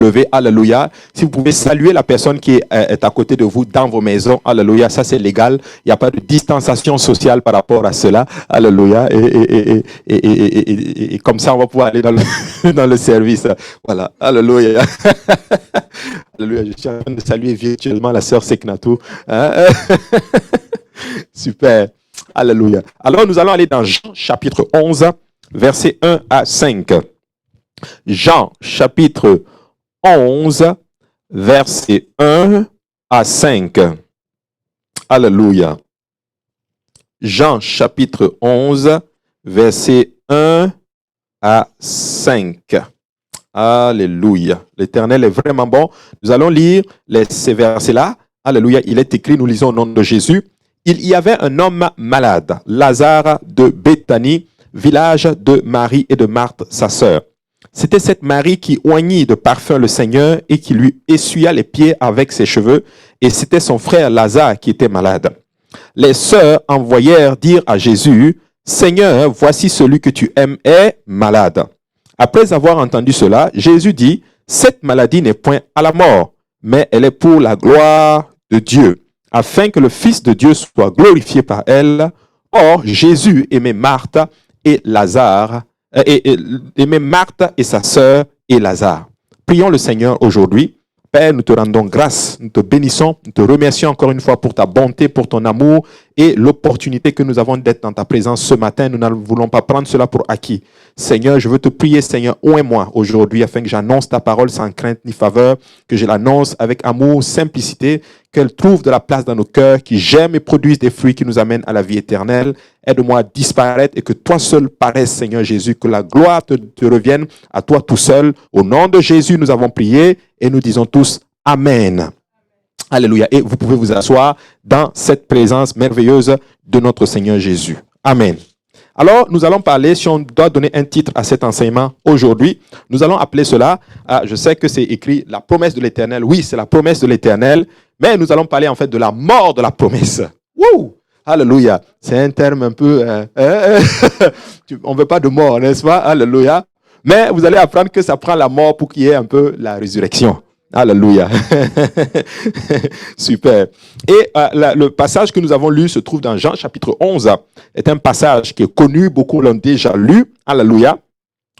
lever, alléluia. Si vous pouvez saluer la personne qui est à côté de vous dans vos maisons, alléluia, ça c'est légal. Il n'y a pas de distanciation sociale par rapport à cela, alléluia. Et comme ça, on va pouvoir aller dans dans le service. Voilà, alléluia. Alléluia, je suis en train de saluer virtuellement la sœur Seknatou. Hein? Super, alléluia. Alors, nous allons aller dans Jean chapitre 11, versets 1 à 5. Jean chapitre 11, versets 1 à 5. Alléluia. Jean chapitre 11, versets 1 à 5. Alléluia. L'Éternel est vraiment bon. Nous allons lire ces versets-là. Alléluia. Il est écrit, nous lisons au nom de Jésus. Il y avait un homme malade, Lazare de Béthanie, village de Marie et de Marthe, sa sœur. C'était cette Marie qui oignit de parfum le Seigneur et qui lui essuya les pieds avec ses cheveux, et c'était son frère Lazare qui était malade. Les sœurs envoyèrent dire à Jésus, « Seigneur, voici celui que tu aimes est malade. » Après avoir entendu cela, Jésus dit, « Cette maladie n'est point à la mort, mais elle est pour la gloire de Dieu, afin que le Fils de Dieu soit glorifié par elle. » Or, Jésus aimait Marthe et Lazare, aimait Marthe et sa sœur et Lazare. Prions le Seigneur aujourd'hui. Père, nous te rendons grâce, nous te bénissons, nous te remercions encore une fois pour ta bonté, pour ton amour et l'opportunité que nous avons d'être dans ta présence ce matin. Nous ne voulons pas prendre cela pour acquis. Seigneur, je veux te prier, Seigneur, oins-moi aujourd'hui afin que j'annonce ta parole sans crainte ni faveur, que je l'annonce avec amour, simplicité, qu'elle trouve de la place dans nos cœurs, qui germe et produise des fruits qui nous amènent à la vie éternelle. Aide-moi à disparaître et que toi seul paraisse, Seigneur Jésus, que la gloire te revienne à toi tout seul. Au nom de Jésus, nous avons prié et nous disons tous Amen. Alléluia. Et vous pouvez vous asseoir dans cette présence merveilleuse de notre Seigneur Jésus. Amen. Alors, nous allons parler, si on doit donner un titre à cet enseignement aujourd'hui, nous allons appeler cela, je sais que c'est écrit la promesse de l'Éternel. Oui, c'est la promesse de l'Éternel, mais nous allons parler en fait de la mort de la promesse. Wouh! Alléluia. C'est un terme un peu... on ne veut pas de mort, n'est-ce pas? Alléluia. Mais vous allez apprendre que ça prend la mort pour qu'il y ait un peu la résurrection. Alléluia. Super. Et le passage que nous avons lu se trouve dans Jean chapitre 11. C'est un passage qui est connu, beaucoup l'ont déjà lu. Alléluia.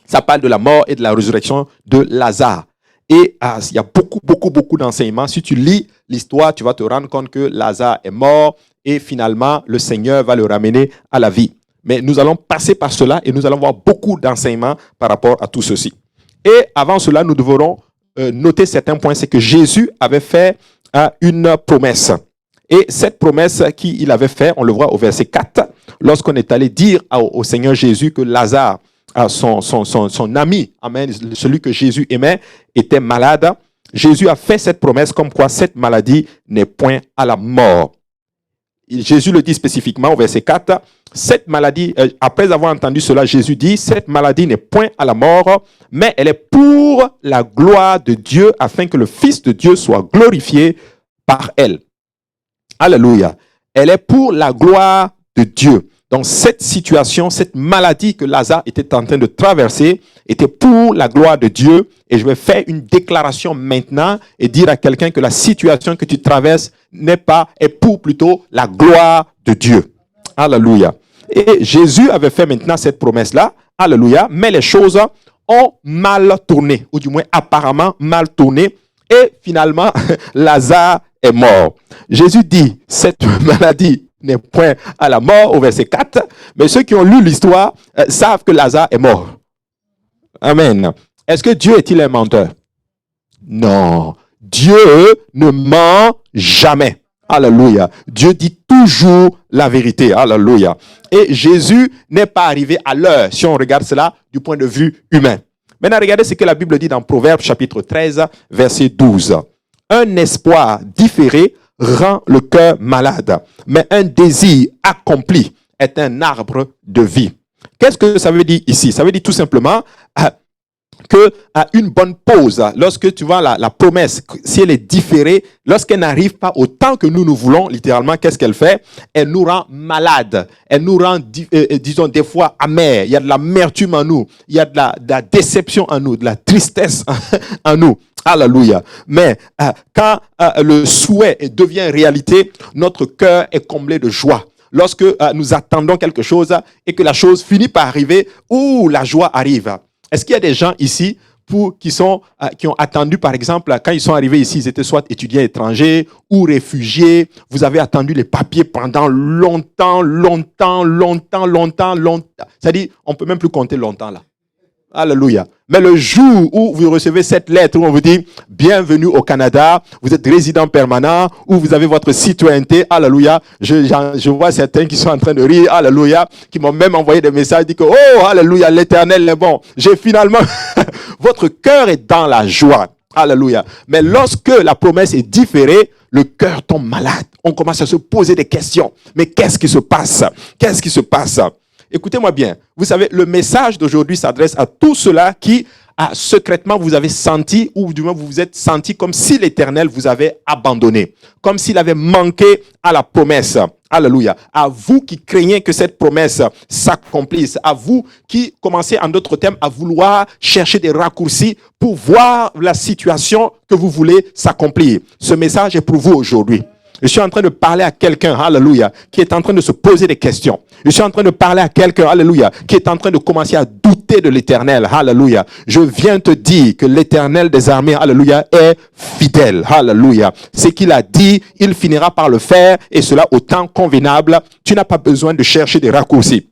Ça parle de la mort et de la résurrection de Lazare. Et il y a beaucoup d'enseignements. Si tu lis l'histoire, tu vas te rendre compte que Lazare est mort et finalement, le Seigneur va le ramener à la vie. Mais nous allons passer par cela et nous allons voir beaucoup d'enseignements par rapport à tout ceci. Et avant cela, nous devrons noter certains points. C'est que Jésus avait fait une promesse. Et cette promesse qu'il avait fait, on le voit au verset 4, lorsqu'on est allé dire au Seigneur Jésus que Lazare, son ami, amen, celui que Jésus aimait, était malade. Jésus a fait cette promesse comme quoi cette maladie n'est point à la mort. Jésus le dit spécifiquement au verset 4, cette maladie, après avoir entendu cela, Jésus dit, cette maladie n'est point à la mort, mais elle est pour la gloire de Dieu, afin que le Fils de Dieu soit glorifié par elle. Alléluia. Elle est pour la gloire de Dieu. Donc cette situation, cette maladie que Lazare était en train de traverser, était pour la gloire de Dieu. Et je vais faire une déclaration maintenant et dire à quelqu'un que la situation que tu traverses est pour plutôt la gloire de Dieu. Alléluia. Et Jésus avait fait maintenant cette promesse-là. Alléluia. Mais les choses ont mal tourné, ou du moins apparemment mal tourné. Et finalement, Lazare est mort. Jésus dit, cette maladie n'est point à la mort, au verset 4. Mais ceux qui ont lu l'histoire savent que Lazare est mort. Amen. Est-ce que Dieu est-il un menteur? Non. Dieu ne ment jamais. Alléluia. Dieu dit toujours la vérité. Alléluia. Et Jésus n'est pas arrivé à l'heure, si on regarde cela du point de vue humain. Maintenant, regardez ce que la Bible dit dans Proverbes chapitre 13, verset 12. Un espoir différé rend le cœur malade, mais un désir accompli est un arbre de vie. Qu'est-ce que ça veut dire ici? Ça veut dire tout simplement que à une bonne pause, lorsque tu vois la promesse, si elle est différée, lorsqu'elle n'arrive pas au temps que nous voulons, littéralement, qu'est-ce qu'elle fait? Elle nous rend malades. Elle nous rend, disons, des fois amers. Il y a de l'amertume en nous. Il y a de la déception en nous, de la tristesse en nous. Alléluia. Mais quand le souhait devient réalité, notre cœur est comblé de joie. Lorsque nous attendons quelque chose et que la chose finit par arriver, la joie arrive. Est-ce qu'il y a des gens ici qui ont attendu, par exemple, quand ils sont arrivés ici, ils étaient soit étudiants étrangers ou réfugiés. Vous avez attendu les papiers pendant longtemps. C'est-à-dire, on ne peut même plus compter longtemps là. Alléluia. Mais le jour où vous recevez cette lettre où on vous dit « Bienvenue au Canada, vous êtes résident permanent, où vous avez votre citoyenneté. » Alléluia. Je vois certains qui sont en train de rire. Alléluia. Qui m'ont même envoyé des messages, dit que « Oh, alléluia, l'Éternel est bon. » J'ai finalement... Votre cœur est dans la joie. Alléluia. Mais lorsque la promesse est différée, le cœur tombe malade. On commence à se poser des questions. Mais qu'est-ce qui se passe? Qu'est-ce qui se passe? Écoutez-moi bien. Vous savez, le message d'aujourd'hui s'adresse à tous ceux-là qui, secrètement, vous avez senti, ou du moins vous vous êtes senti comme si l'Éternel vous avait abandonné. Comme s'il avait manqué à la promesse. Alléluia. À vous qui craignez que cette promesse s'accomplisse. À vous qui commencez, en d'autres termes, à vouloir chercher des raccourcis pour voir la situation que vous voulez s'accomplir. Ce message est pour vous aujourd'hui. Je suis en train de parler à quelqu'un, alléluia, qui est en train de se poser des questions. Je suis en train de parler à quelqu'un, alléluia, qui est en train de commencer à douter de l'Éternel, alléluia. Je viens te dire que l'Éternel des armées, alléluia, est fidèle, alléluia. Ce qu'il a dit, il finira par le faire, et cela au temps convenable. Tu n'as pas besoin de chercher des raccourcis.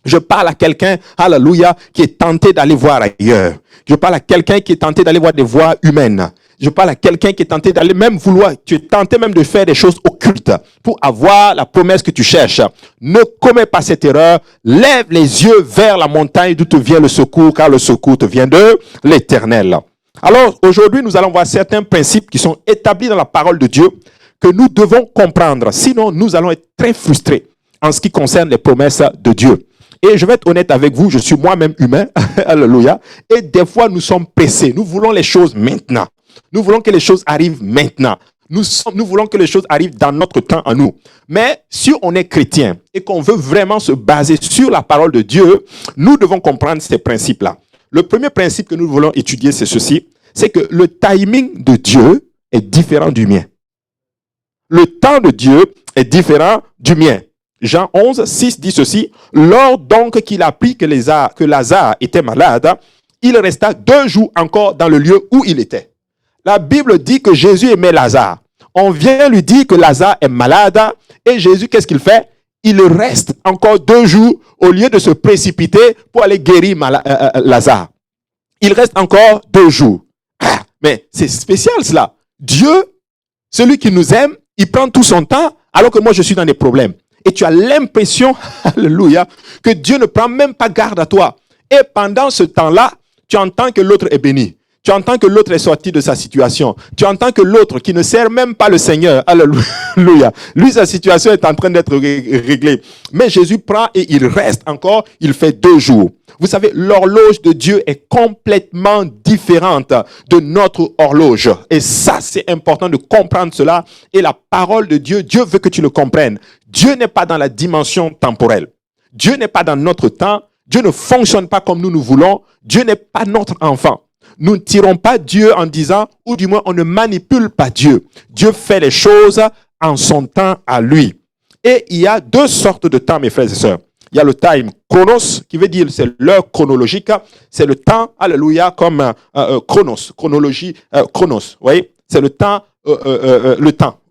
Je parle à quelqu'un, alléluia, qui est tenté d'aller voir ailleurs. Je parle à quelqu'un qui est tenté d'aller voir des voies humaines. Je parle à quelqu'un qui est tenté d'aller même vouloir, tu es tenté même de faire des choses occultes pour avoir la promesse que tu cherches. Ne commets pas cette erreur. Lève les yeux vers la montagne d'où te vient le secours, car le secours te vient de l'Éternel. Alors, aujourd'hui, nous allons voir certains principes qui sont établis dans la parole de Dieu que nous devons comprendre. Sinon, nous allons être très frustrés en ce qui concerne les promesses de Dieu. Et je vais être honnête avec vous, je suis moi-même humain, alléluia, et des fois nous sommes pressés. Nous voulons les choses maintenant. Nous voulons que les choses arrivent maintenant. Nous voulons que les choses arrivent dans notre temps à nous. Mais si on est chrétien et qu'on veut vraiment se baser sur la parole de Dieu, nous devons comprendre ces principes-là. Le premier principe que nous voulons étudier, c'est ceci, c'est que le timing de Dieu est différent du mien. Le temps de Dieu est différent du mien. Jean 11, 6 dit ceci, « Lors donc qu'il apprit que Lazare était malade, il resta 2 jours encore dans le lieu où il était. » La Bible dit que Jésus aimait Lazare. On vient lui dire que Lazare est malade et Jésus, qu'est-ce qu'il fait? Il reste encore 2 jours au lieu de se précipiter pour aller guérir Lazare. Il reste encore 2 jours. Mais c'est spécial cela. Dieu, celui qui nous aime, il prend tout son temps alors que moi je suis dans des problèmes. Et tu as l'impression, alléluia, que Dieu ne prend même pas garde à toi. Et pendant ce temps-là, tu entends que l'autre est béni. Tu entends que l'autre est sorti de sa situation. Tu entends que l'autre qui ne sert même pas le Seigneur, alléluia, lui sa situation est en train d'être réglée. Mais Jésus prend et il reste encore, il fait 2 jours. Vous savez, l'horloge de Dieu est complètement différente de notre horloge. Et ça, c'est important de comprendre cela. Et la parole de Dieu, Dieu veut que tu le comprennes. Dieu n'est pas dans la dimension temporelle. Dieu n'est pas dans notre temps. Dieu ne fonctionne pas comme nous voulons. Dieu n'est pas notre enfant. Nous ne tirons pas Dieu en disant, ou du moins on ne manipule pas Dieu. Dieu fait les choses en son temps à lui. Et il y a 2 sortes de temps, mes frères et sœurs. Il y a le time chronos, qui veut dire c'est l'heure chronologique. C'est le temps, alléluia, comme chronos, chronologie, chronos. Vous voyez, c'est le temps,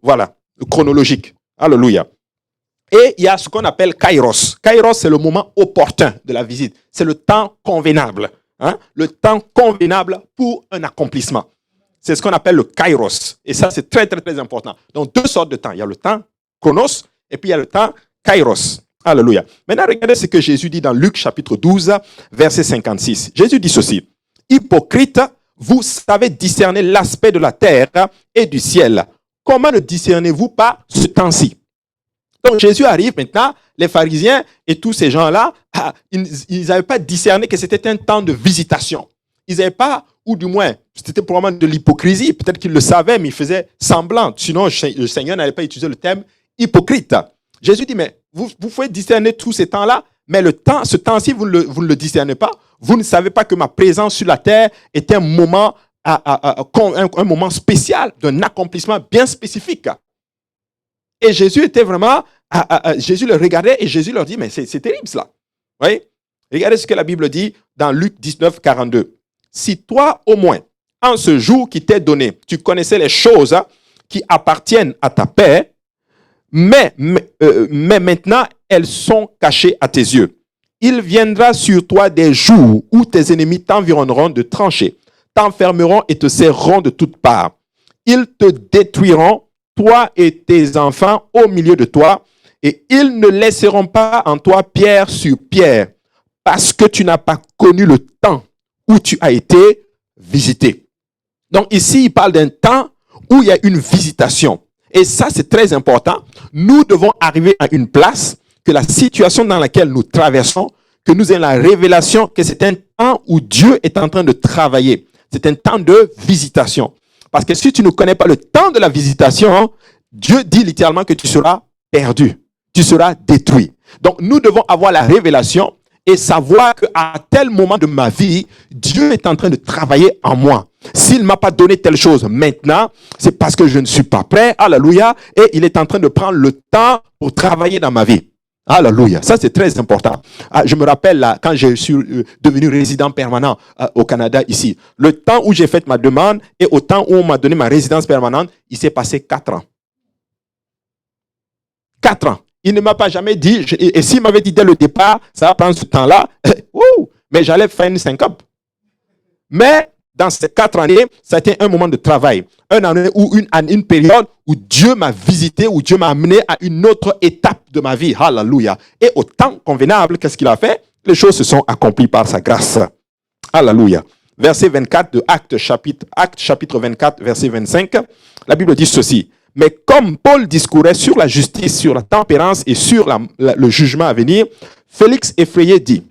voilà, chronologique. Alléluia. Et il y a ce qu'on appelle kairos. Kairos, c'est le moment opportun de la visite. C'est le temps convenable. Le temps convenable pour un accomplissement. C'est ce qu'on appelle le kairos. Et ça, c'est très, très, très important. Donc, 2 sortes de temps. Il y a le temps chronos et puis il y a le temps kairos. Alléluia. Maintenant, regardez ce que Jésus dit dans Luc chapitre 12, verset 56. Jésus dit ceci. « Hypocrite, vous savez discerner l'aspect de la terre et du ciel. Comment ne discernez-vous pas ce temps-ci » Donc Jésus arrive maintenant, les pharisiens et tous ces gens-là, ils n'avaient pas discerné que c'était un temps de visitation. Ils n'avaient pas, ou du moins, c'était probablement de l'hypocrisie. Peut-être qu'ils le savaient, mais ils faisaient semblant. Sinon, le Seigneur n'allait pas utiliser le terme hypocrite. Jésus dit, mais vous pouvez discerner tous ces temps-là, mais ce temps-ci, vous ne le discernez pas. Vous ne savez pas que ma présence sur la terre est un moment un moment spécial, d'un accomplissement bien spécifique. Et Jésus était vraiment, Jésus le regardait et Jésus leur dit, mais c'est terrible cela. Vous voyez? Regardez ce que la Bible dit dans Luc 19, 42. Si toi, au moins, en ce jour qui t'est donné, tu connaissais les choses qui appartiennent à ta paix, mais maintenant, elles sont cachées à tes yeux. Il viendra sur toi des jours où tes ennemis t'environneront de tranchées, t'enfermeront et te serreront de toutes parts. Ils te détruiront, toi et tes enfants au milieu de toi, et ils ne laisseront pas en toi pierre sur pierre, parce que tu n'as pas connu le temps où tu as été visité. Donc ici, il parle d'un temps où il y a une visitation. Et ça, c'est très important. Nous devons arriver à une place que la situation dans laquelle nous traversons, que nous ayons la révélation que c'est un temps où Dieu est en train de travailler. C'est un temps de visitation. Parce que si tu ne connais pas le temps de la visitation, Dieu dit littéralement que tu seras perdu. Tu seras détruit. Donc, nous devons avoir la révélation et savoir qu'à tel moment de ma vie, Dieu est en train de travailler en moi. S'il ne m'a pas donné telle chose maintenant, c'est parce que je ne suis pas prêt. Alléluia. Et il est en train de prendre le temps pour travailler dans ma vie. Alléluia. Ça, c'est très important. Je me rappelle là, quand je suis devenu résident permanent au Canada ici, le temps où j'ai fait ma demande et au temps où on m'a donné ma résidence permanente, il s'est passé 4 ans. 4 ans. Il ne m'a pas jamais dit, et s'il m'avait dit dès le départ, ça va prendre ce temps-là, mais j'allais faire une syncope. Mais dans ces 4 années, ça a été un moment de travail. Une période où Dieu m'a visité, où Dieu m'a amené à une autre étape de ma vie. Alléluia. Et au temps convenable, qu'est-ce qu'il a fait? Les choses se sont accomplies par sa grâce. Alléluia. Verset 24 de Actes chapitre 24, verset 25, la Bible dit ceci. Mais comme Paul discourait sur la justice, sur la tempérance et sur le jugement à venir, Félix effrayé dit,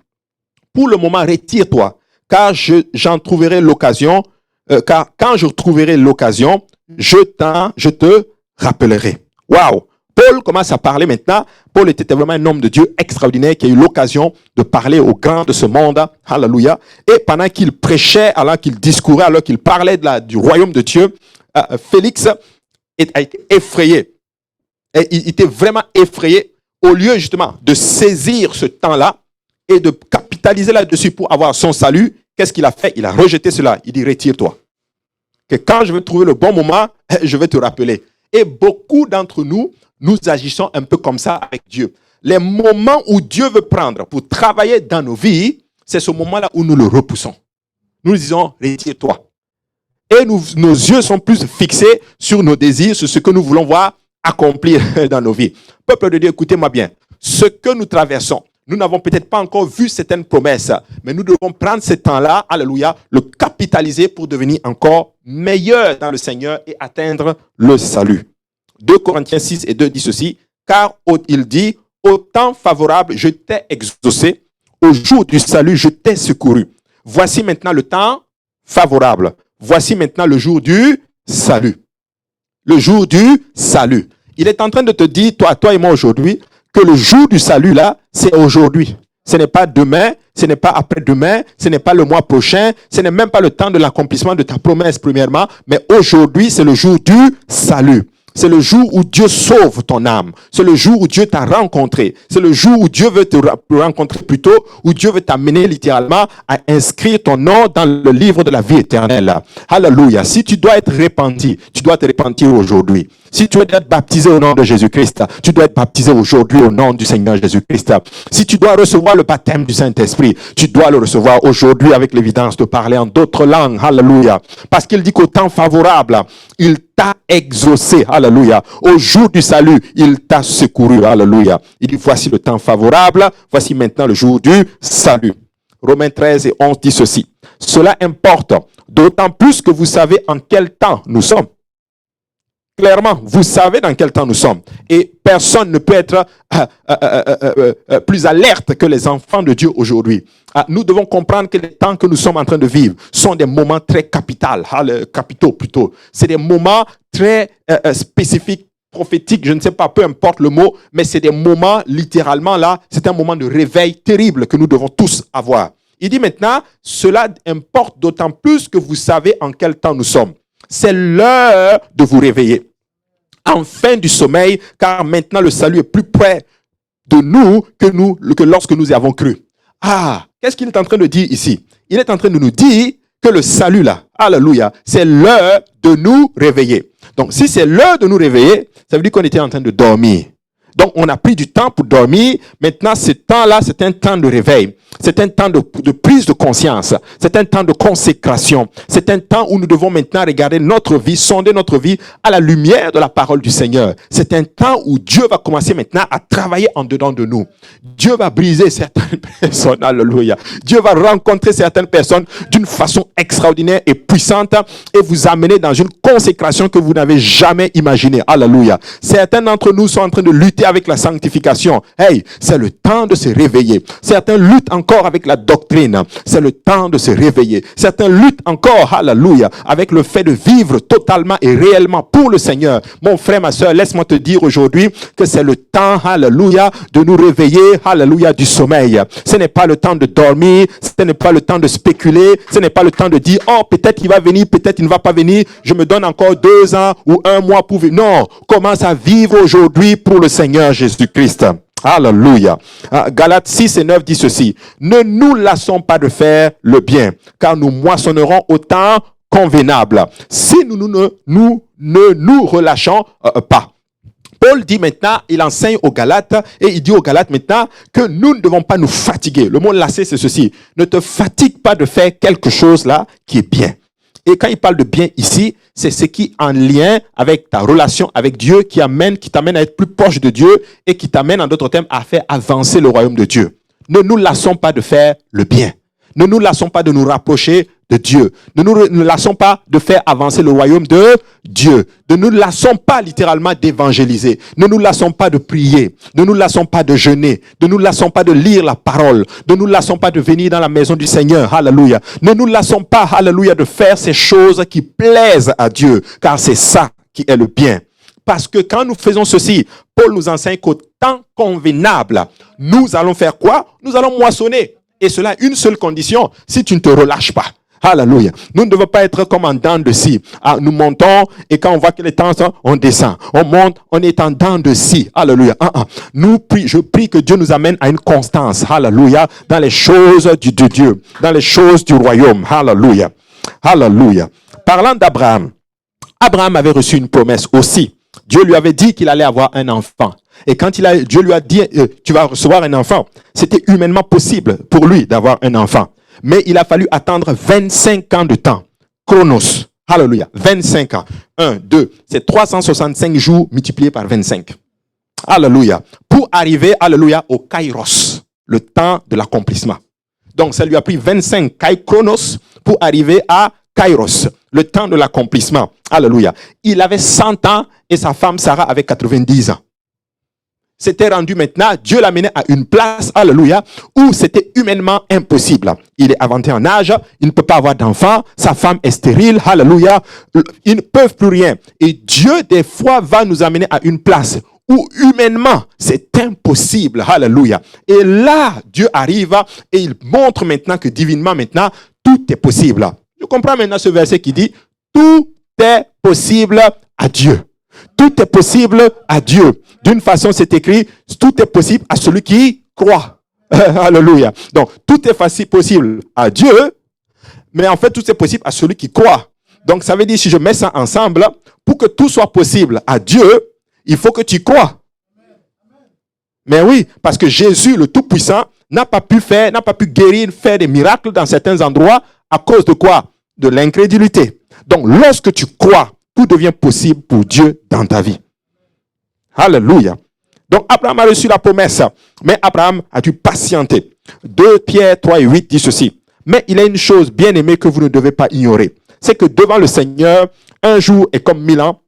pour le moment, retire-toi, car j'en trouverai l'occasion, car quand je trouverai l'occasion, je te rappellerai. Waouh! Paul commence à parler maintenant. Paul était vraiment un homme de Dieu extraordinaire qui a eu l'occasion de parler aux grands de ce monde. Alléluia. Et pendant qu'il prêchait, alors qu'il discourait, alors qu'il parlait du royaume de Dieu, Félix a été effrayé. Et il était vraiment effrayé au lieu justement de saisir ce temps-là et de capitaliser là-dessus pour avoir son salut. Qu'est-ce qu'il a fait? Il a rejeté cela. Il dit, retire-toi. Que quand je vais trouver le bon moment, je vais te rappeler. Et beaucoup d'entre nous, nous agissons un peu comme ça avec Dieu. Les moments où Dieu veut prendre pour travailler dans nos vies, c'est ce moment-là où nous le repoussons. Nous disons, retire-toi. Et nos yeux sont plus fixés sur nos désirs, sur ce que nous voulons voir accomplir dans nos vies. Peuple de Dieu, écoutez-moi bien. Ce que nous traversons, nous n'avons peut-être pas encore vu certaines promesses, mais nous devons prendre ce temps-là, alléluia, le capitaliser pour devenir encore meilleur dans le Seigneur et atteindre le salut. 2 Corinthiens 6 et 2 dit ceci, car il dit, au temps favorable, je t'ai exaucé, au jour du salut, je t'ai secouru. Voici maintenant le temps favorable. Voici maintenant le jour du salut. Le jour du salut. Il est en train de te dire, toi et moi aujourd'hui, que le jour du salut là, c'est aujourd'hui. Ce n'est pas demain, ce n'est pas après-demain, ce n'est pas le mois prochain, ce n'est même pas le temps de l'accomplissement de ta promesse premièrement, mais aujourd'hui, c'est le jour du salut. C'est le jour où Dieu sauve ton âme. C'est le jour où Dieu t'a rencontré. C'est le jour où Dieu veut te rencontrer plutôt, où Dieu veut t'amener littéralement à inscrire ton nom dans le livre de la vie éternelle. Alléluia. Si tu dois être repenti, tu dois te repentir aujourd'hui. Si tu dois être baptisé au nom de Jésus-Christ, tu dois être baptisé aujourd'hui au nom du Seigneur Jésus-Christ. Si tu dois recevoir le baptême du Saint-Esprit, tu dois le recevoir aujourd'hui avec l'évidence de parler en d'autres langues. Alléluia. Parce qu'il dit qu'au temps favorable, il t'a exaucé. Alléluia. Au jour du salut, il t'a secouru. Alléluia. Il dit, voici le temps favorable, voici maintenant le jour du salut. Romains 13 et 11 dit ceci. Cela importe, d'autant plus que vous savez en quel temps nous sommes. Clairement, vous savez dans quel temps nous sommes. Et personne ne peut être plus alerte que les enfants de Dieu aujourd'hui. Nous devons comprendre que les temps que nous sommes en train de vivre sont des moments très capitaux plutôt. C'est des moments très spécifiques, prophétiques, je ne sais pas, peu importe le mot, mais c'est des moments littéralement là, c'est un moment de réveil terrible que nous devons tous avoir. Il dit maintenant, cela importe d'autant plus que vous savez en quel temps nous sommes. C'est l'heure de vous réveiller. Enfin du sommeil, car maintenant le salut est plus près de nous que lorsque nous y avons cru. Ah, qu'est-ce qu'il est en train de dire ici? Il est en train de nous dire que le salut là, alléluia, c'est l'heure de nous réveiller. Donc, si c'est l'heure de nous réveiller, ça veut dire qu'on était en train de dormir. Donc, on a pris du temps pour dormir. Maintenant, ce temps-là, c'est un temps de réveil. C'est un temps de prise de conscience. C'est un temps de consécration. C'est un temps où nous devons maintenant regarder notre vie, sonder notre vie à la lumière de la parole du Seigneur. C'est un temps où Dieu va commencer maintenant à travailler en dedans de nous. Dieu va briser certaines personnes. Alléluia. Dieu va rencontrer certaines personnes d'une façon extraordinaire et puissante et vous amener dans une consécration que vous n'avez jamais imaginée. Alléluia. Certains d'entre nous sont en train de lutter avec la sanctification. Hey, c'est le temps de se réveiller. Certains luttent encore avec la doctrine. C'est le temps de se réveiller. Certains luttent encore, alléluia, avec le fait de vivre totalement et réellement pour le Seigneur. Mon frère, ma soeur, laisse-moi te dire aujourd'hui que c'est le temps, alléluia, de nous réveiller, alléluia, du sommeil. Ce n'est pas le temps de dormir. Ce n'est pas le temps de spéculer. Ce n'est pas le temps de dire, oh, peut-être il va venir, peut-être il ne va pas venir. Je me donne encore 2 ans ou 1 mois pour vivre. Non, commence à vivre aujourd'hui pour le Seigneur Jésus-Christ. Alléluia. Galates 6 et 9 dit ceci. Ne nous lassons pas de faire le bien, car nous moissonnerons au temps convenable, si nous ne nous relâchons pas. Paul dit maintenant, il enseigne aux Galates, et il dit aux Galates maintenant que nous ne devons pas nous fatiguer. Le mot lasser, c'est ceci. Ne te fatigue pas de faire quelque chose là qui est bien. Et quand il parle de bien ici, c'est ce qui est en lien avec ta relation avec Dieu, qui t'amène à être plus proche de Dieu et qui t'amène, en d'autres termes, à faire avancer le royaume de Dieu. Ne nous lassons pas de faire le bien. Ne nous lassons pas de nous rapprocher de Dieu. Ne nous lassons pas de faire avancer le royaume de Dieu. Ne nous lassons pas littéralement d'évangéliser. Ne nous lassons pas de prier. Ne nous lassons pas de jeûner. Ne nous lassons pas de lire la parole. Ne nous lassons pas de venir dans la maison du Seigneur. Alléluia. Ne nous lassons pas, alléluia, de faire ces choses qui plaisent à Dieu. Car c'est ça qui est le bien. Parce que quand nous faisons ceci, Paul nous enseigne qu'au temps convenable, nous allons faire quoi? Nous allons moissonner. Et cela a une seule condition, si tu ne te relâches pas. Alléluia. Nous ne devons pas être comme en dents de scie. Ah, nous montons et quand on voit que les temps sont, on descend. On monte, on est en dents de scie. Alléluia. Je prie que Dieu nous amène à une constance. Alléluia. Dans les choses de Dieu. Dans les choses du royaume. Alléluia. Alléluia. Parlant d'Abraham. Abraham avait reçu une promesse aussi. Dieu lui avait dit qu'il allait avoir un enfant. Et quand Dieu lui a dit, tu vas recevoir un enfant, c'était humainement possible pour lui d'avoir un enfant. Mais il a fallu attendre 25 ans de temps. Chronos. Alléluia. 25 ans. 1, 2. C'est 365 jours multipliés par 25. Alléluia. Pour arriver, alléluia, au kairos. Le temps de l'accomplissement. Donc, ça lui a pris 25 chronos pour arriver à kairos. Le temps de l'accomplissement. Alléluia. Il avait 100 ans et sa femme Sarah avait 90 ans. C'était rendu maintenant, Dieu l'a mené à une place, alléluia, où c'était humainement impossible. Il est avancé en âge, il ne peut pas avoir d'enfant, sa femme est stérile, alléluia, ils ne peuvent plus rien. Et Dieu, des fois, va nous amener à une place où humainement, c'est impossible, alléluia. Et là, Dieu arrive et il montre maintenant que divinement, maintenant, tout est possible. Je comprends maintenant ce verset qui dit, tout est possible à Dieu. Tout est possible à Dieu. D'une façon, c'est écrit, tout est possible à celui qui croit. Alléluia. Donc, tout est possible à Dieu, mais en fait, tout est possible à celui qui croit. Donc, ça veut dire, si je mets ça ensemble, pour que tout soit possible à Dieu, il faut que tu crois. Mais oui, parce que Jésus, le Tout-Puissant, n'a pas pu guérir, faire des miracles dans certains endroits à cause de quoi? De l'incrédulité. Donc, lorsque tu crois, tout devient possible pour Dieu dans ta vie. Alléluia. Donc, Abraham a reçu la promesse, mais Abraham a dû patienter. 2 Pierre 3 et 8 dit ceci. Mais il y a une chose bien aimée que vous ne devez pas ignorer. C'est que devant le Seigneur, un jour est comme 1000 ans,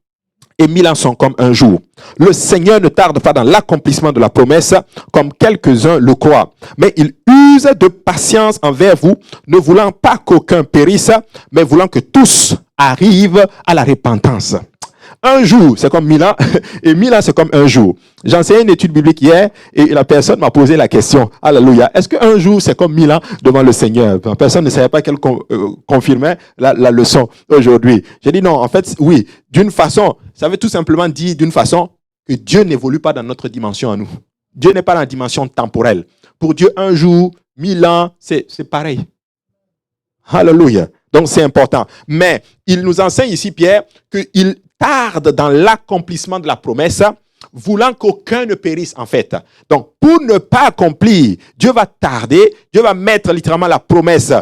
et 1000 ans sont comme un jour. Le Seigneur ne tarde pas dans l'accomplissement de la promesse, comme quelques-uns le croient. Mais il use de patience envers vous, ne voulant pas qu'aucun périsse, mais voulant que tous arrivent à la repentance. un jour, c'est comme 1000 ans, et 1000 ans, c'est comme un jour. J'ai enseigné une étude biblique hier, et la personne m'a posé la question, alléluia, est-ce qu'un jour, c'est comme 1000 ans devant le Seigneur? La personne ne savait pas qu'elle confirmait la leçon aujourd'hui. J'ai dit non, en fait, oui, d'une façon, ça veut tout simplement dire d'une façon que Dieu n'évolue pas dans notre dimension à nous. Dieu n'est pas dans la dimension temporelle. Pour Dieu, un jour, 1000 ans, c'est pareil. Alléluia. Donc, c'est important. Mais il nous enseigne ici, Pierre, qu'il tarde dans l'accomplissement de la promesse, voulant qu'aucun ne périsse, en fait. Donc, pour ne pas accomplir, Dieu va tarder, Dieu va mettre littéralement la promesse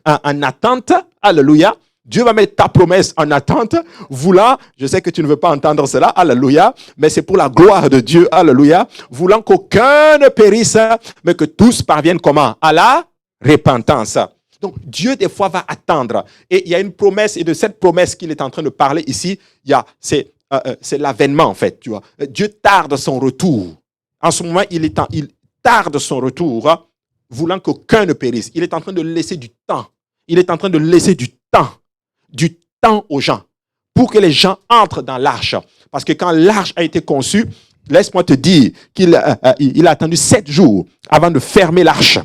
en attente. Alléluia. Dieu va mettre ta promesse en attente, voulant, je sais que tu ne veux pas entendre cela, alléluia, mais c'est pour la gloire de Dieu, alléluia, voulant qu'aucun ne périsse, mais que tous parviennent comment? À la repentance. Donc, Dieu, des fois, va attendre. Et il y a une promesse, et de cette promesse qu'il est en train de parler ici, c'est l'avènement, en fait. Tu vois. Dieu tarde son retour. En ce moment, il tarde son retour, voulant qu'aucun ne périsse. Il est en train de laisser du temps. Il est en train de laisser du temps aux gens, pour que les gens entrent dans l'arche. Parce que quand l'arche a été conçue, laisse-moi te dire qu'il a attendu 7 jours avant de fermer l'arche.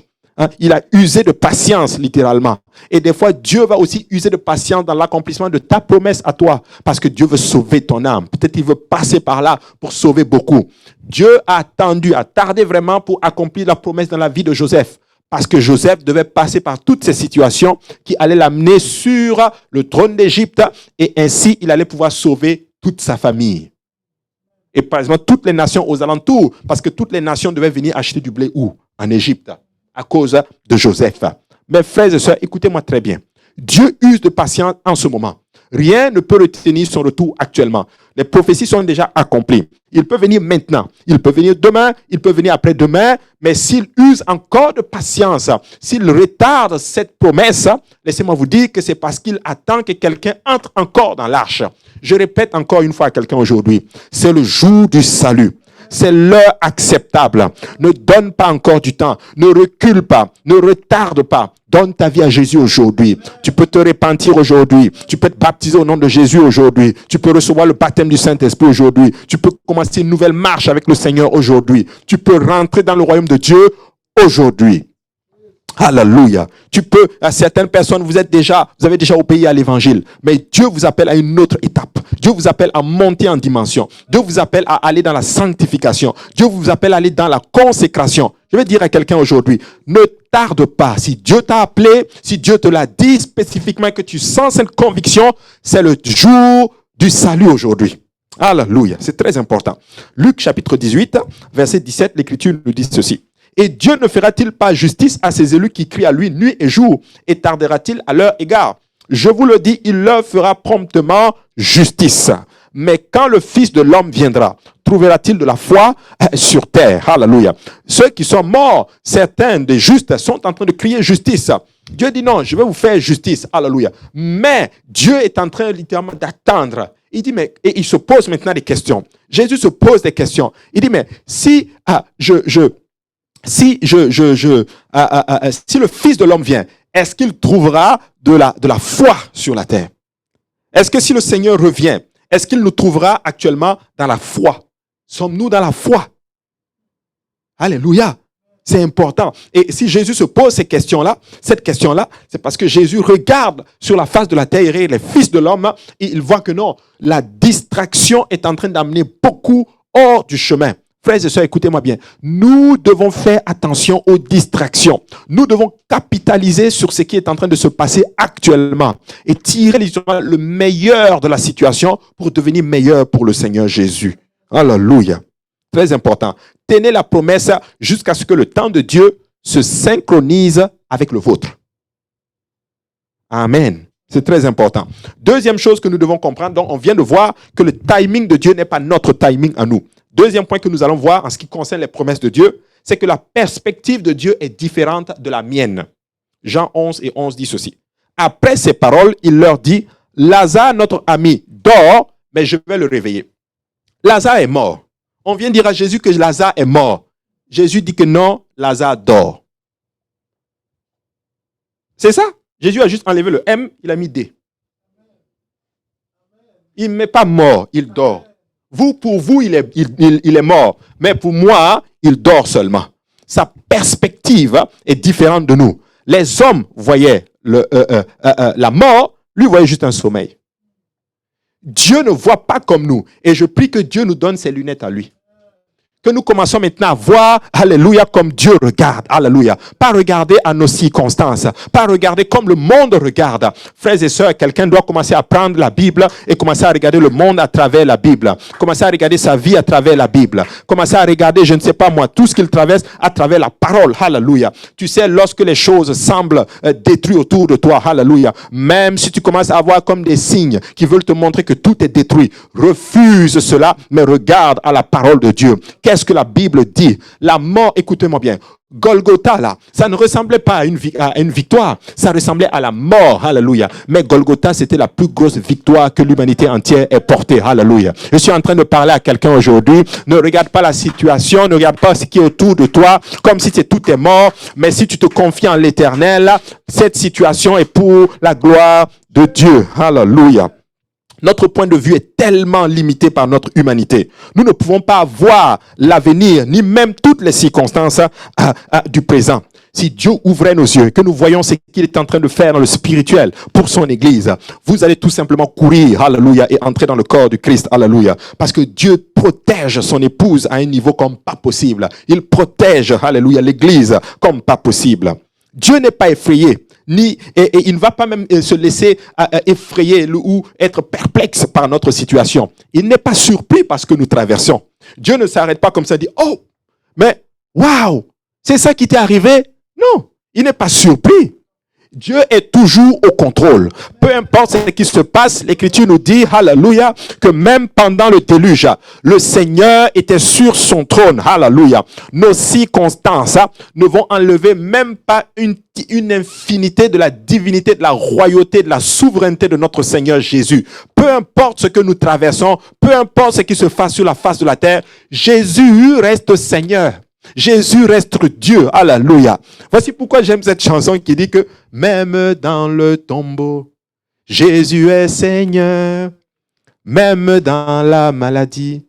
Il a usé de patience, littéralement. Et des fois, Dieu va aussi user de patience dans l'accomplissement de ta promesse à toi. Parce que Dieu veut sauver ton âme. Peut-être qu'il veut passer par là pour sauver beaucoup. Dieu a tardé vraiment pour accomplir la promesse dans la vie de Joseph. Parce que Joseph devait passer par toutes ces situations qui allaient l'amener sur le trône d'Égypte. Et ainsi, il allait pouvoir sauver toute sa famille. Et par exemple, toutes les nations aux alentours. Parce que toutes les nations devaient venir acheter du blé où? En Égypte. À cause de Joseph. Mes frères et sœurs, écoutez-moi très bien. Dieu use de patience en ce moment. Rien ne peut retenir son retour actuellement. Les prophéties sont déjà accomplies. Il peut venir maintenant, il peut venir demain, il peut venir après-demain, mais s'il use encore de patience, s'il retarde cette promesse, laissez-moi vous dire que c'est parce qu'il attend que quelqu'un entre encore dans l'arche. Je répète encore une fois à quelqu'un aujourd'hui, c'est le jour du salut. C'est l'heure acceptable. Ne donne pas encore du temps. Ne recule pas. Ne retarde pas. Donne ta vie à Jésus aujourd'hui. Tu peux te repentir aujourd'hui. Tu peux te baptiser au nom de Jésus aujourd'hui. Tu peux recevoir le baptême du Saint-Esprit aujourd'hui. Tu peux commencer une nouvelle marche avec le Seigneur aujourd'hui. Tu peux rentrer dans le royaume de Dieu aujourd'hui. Alléluia. Tu peux, à certaines personnes, vous avez déjà obéi à l'évangile. Mais Dieu vous appelle à une autre étape. Dieu vous appelle à monter en dimension. Dieu vous appelle à aller dans la sanctification. Dieu vous appelle à aller dans la consécration. Je vais dire à quelqu'un aujourd'hui, ne tarde pas. Si Dieu t'a appelé, si Dieu te l'a dit spécifiquement, que tu sens cette conviction, c'est le jour du salut aujourd'hui. Alléluia. C'est très important. Luc chapitre 18, verset 17, l'Écriture nous dit ceci. Et Dieu ne fera-t-il pas justice à ses élus qui crient à lui nuit et jour, et tardera-t-il à leur égard? Je vous le dis, il leur fera promptement justice. Mais quand le Fils de l'homme viendra, trouvera-t-il de la foi sur terre? Alléluia. Ceux qui sont morts, certains des justes, sont en train de crier justice. Dieu dit non, je vais vous faire justice. Alléluia. Mais Dieu est en train littéralement d'attendre. Il dit, mais, et il se pose maintenant des questions. Jésus se pose des questions. Il dit, mais si si le Fils de l'homme vient, est-ce qu'il trouvera de la foi sur la terre? Est-ce que si le Seigneur revient, est-ce qu'il nous trouvera actuellement dans la foi? Sommes-nous dans la foi? Alléluia. C'est important. Et si Jésus se pose cette question-là, c'est parce que Jésus regarde sur la face de la terre et les fils de l'homme et il voit que non, la distraction est en train d'amener beaucoup hors du chemin. Frères et sœurs, écoutez-moi bien. Nous devons faire attention aux distractions. Nous devons capitaliser sur ce qui est en train de se passer actuellement et tirer le meilleur de la situation pour devenir meilleur pour le Seigneur Jésus. Alléluia. Très important. Tenez la promesse jusqu'à ce que le temps de Dieu se synchronise avec le vôtre. Amen. C'est très important. Deuxième chose que nous devons comprendre, donc on vient de voir que le timing de Dieu n'est pas notre timing à nous. Deuxième point que nous allons voir en ce qui concerne les promesses de Dieu, c'est que la perspective de Dieu est différente de la mienne. Jean 11 et 11 dit ceci. Après ces paroles, il leur dit, Lazare, notre ami, dort, mais je vais le réveiller. Lazare est mort. On vient dire à Jésus que Lazare est mort. Jésus dit que non, Lazare dort. C'est ça. Jésus a juste enlevé le M, il a mis D. Il n'est pas mort, il dort. Pour vous, il est mort. Mais pour moi, il dort seulement. Sa perspective est différente de nous. Les hommes voyaient la mort, lui voyait juste un sommeil. Dieu ne voit pas comme nous. Et je prie que Dieu nous donne ses lunettes à lui. Que nous commençons maintenant à voir, alléluia, comme Dieu regarde, alléluia. Pas regarder à nos circonstances, pas regarder comme le monde regarde. Frères et sœurs, quelqu'un doit commencer à prendre la Bible et commencer à regarder le monde à travers la Bible. Commencer à regarder sa vie à travers la Bible. Commencer à regarder, je ne sais pas moi, tout ce qu'il traverse à travers la parole, alléluia. Tu sais, lorsque les choses semblent détruites autour de toi, alléluia. Même si tu commences à avoir comme des signes qui veulent te montrer que tout est détruit, refuse cela, mais regarde à la parole de Dieu. Qu'est-ce que la Bible dit? La mort, écoutez-moi bien, Golgotha là, ça ne ressemblait pas à une victoire, ça ressemblait à la mort, alléluia. Mais Golgotha, c'était la plus grosse victoire que l'humanité entière ait portée, alléluia. Je suis en train de parler à quelqu'un aujourd'hui, ne regarde pas la situation, ne regarde pas ce qui est autour de toi, comme si tout est mort, mais si tu te confies en l'Éternel, cette situation est pour la gloire de Dieu, alléluia. Notre point de vue est tellement limité par notre humanité. Nous ne pouvons pas voir l'avenir, ni même toutes les circonstances du présent. Si Dieu ouvrait nos yeux, que nous voyons ce qu'il est en train de faire dans le spirituel pour son Église, vous allez tout simplement courir, alléluia, et entrer dans le corps du Christ, alléluia. Parce que Dieu protège son épouse à un niveau comme pas possible. Il protège, alléluia, l'Église comme pas possible. Dieu n'est pas effrayé. Et il ne va pas même se laisser effrayer ou être perplexe par notre situation. Il n'est pas surpris par ce que nous traversons. Dieu ne s'arrête pas comme ça et dit, oh, mais waouh, c'est ça qui t'est arrivé? Non, il n'est pas surpris. Dieu est toujours au contrôle. Peu importe ce qui se passe, l'Écriture nous dit, alléluia, que même pendant le déluge, le Seigneur était sur son trône, alléluia. Nos circonstances ne vont enlever même pas une infinité de la divinité, de la royauté, de la souveraineté de notre Seigneur Jésus. Peu importe ce que nous traversons, peu importe ce qui se passe sur la face de la terre, Jésus reste Seigneur. Jésus reste Dieu, alléluia. Voici pourquoi j'aime cette chanson qui dit que même dans le tombeau, Jésus est Seigneur. Même dans la maladie,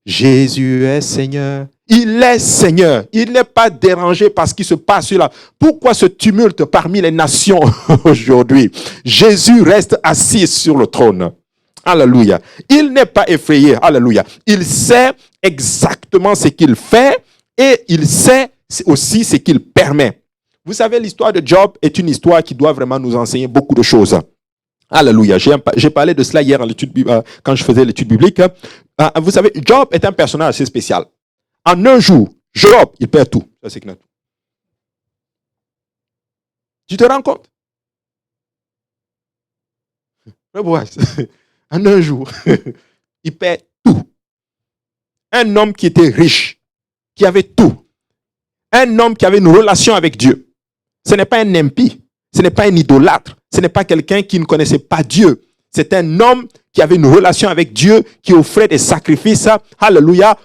Jésus est Seigneur. Il est Seigneur. Il n'est pas dérangé par ce qui se passe sur la... Pourquoi ce tumulte parmi les nations aujourd'hui? Jésus reste assis sur le trône. Alléluia. Il n'est pas effrayé. Alléluia. Il sait exactement ce qu'il fait. Et il sait aussi ce qu'il permet. Vous savez, l'histoire de Job est une histoire qui doit vraiment nous enseigner beaucoup de choses. Alléluia. J'ai parlé de cela hier quand je faisais l'étude biblique. Vous savez, Job est un personnage assez spécial. En un jour, Job, il perd tout. Ça, c'est clair. Tu te rends compte? En un jour, il perd tout. Un homme qui était riche, qui avait tout. Un homme qui avait une relation avec Dieu. Ce n'est pas un impie. Ce n'est pas un idolâtre. Ce n'est pas quelqu'un qui ne connaissait pas Dieu. C'est un homme qui avait une relation avec Dieu, qui offrait des sacrifices, alléluia,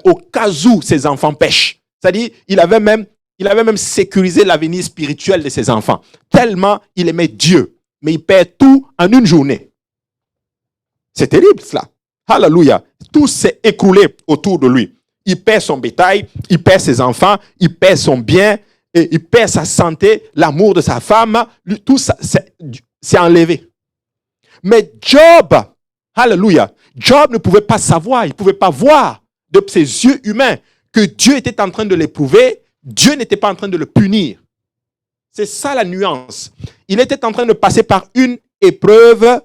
au cas où ses enfants pêchent. C'est-à-dire, il avait même sécurisé l'avenir spirituel de ses enfants. Tellement il aimait Dieu. Mais il perd tout en une journée. C'est terrible cela. Alléluia. Tout s'est écroulé autour de lui. Il perd son bétail, il perd ses enfants, il perd son bien, et il perd sa santé, l'amour de sa femme. Tout ça, c'est enlevé. Mais Job, alléluia, Job ne pouvait pas savoir, il ne pouvait pas voir de ses yeux humains que Dieu était en train de l'éprouver. Dieu n'était pas en train de le punir. C'est ça la nuance. Il était en train de passer par une épreuve,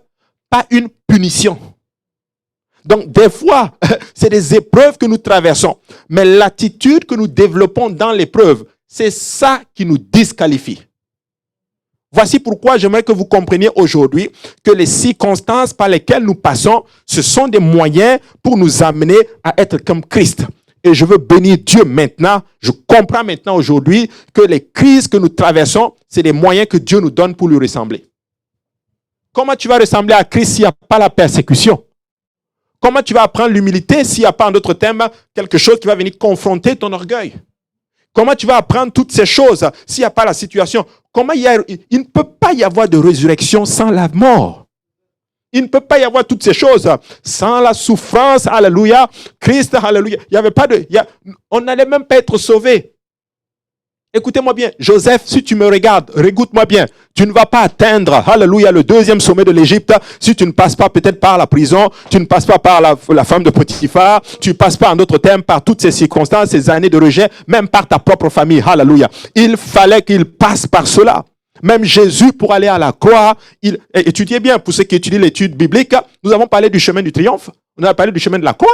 pas une punition. Donc, des fois, c'est des épreuves que nous traversons. Mais l'attitude que nous développons dans l'épreuve, c'est ça qui nous disqualifie. Voici pourquoi j'aimerais que vous compreniez aujourd'hui que les circonstances par lesquelles nous passons, ce sont des moyens pour nous amener à être comme Christ. Et je veux bénir Dieu maintenant. Je comprends maintenant aujourd'hui que les crises que nous traversons, c'est des moyens que Dieu nous donne pour lui ressembler. Comment tu vas ressembler à Christ s'il n'y a pas la persécution? Comment tu vas apprendre l'humilité s'il n'y a pas, en d'autres termes, quelque chose qui va venir confronter ton orgueil? Comment tu vas apprendre toutes ces choses s'il n'y a pas la situation? Il ne peut pas y avoir de résurrection sans la mort. Il ne peut pas y avoir toutes ces choses sans la souffrance, alléluia, Christ, alléluia. Il y avait pas de, on n'allait même pas être sauvé. Écoutez-moi bien, Joseph, si tu me regardes, régoute-moi bien. Tu ne vas pas atteindre, alléluia, le deuxième sommet de l'Égypte si tu ne passes pas peut-être par la prison, tu ne passes pas par la femme de Potiphar, tu ne passes pas en d'autres termes par toutes ces circonstances, ces années de rejet, même par ta propre famille, alléluia. Il fallait qu'il passe par cela. Même Jésus, pour aller à la croix, étudiez bien, pour ceux qui étudient l'étude biblique, nous avons parlé du chemin du triomphe, on a parlé du chemin de la croix.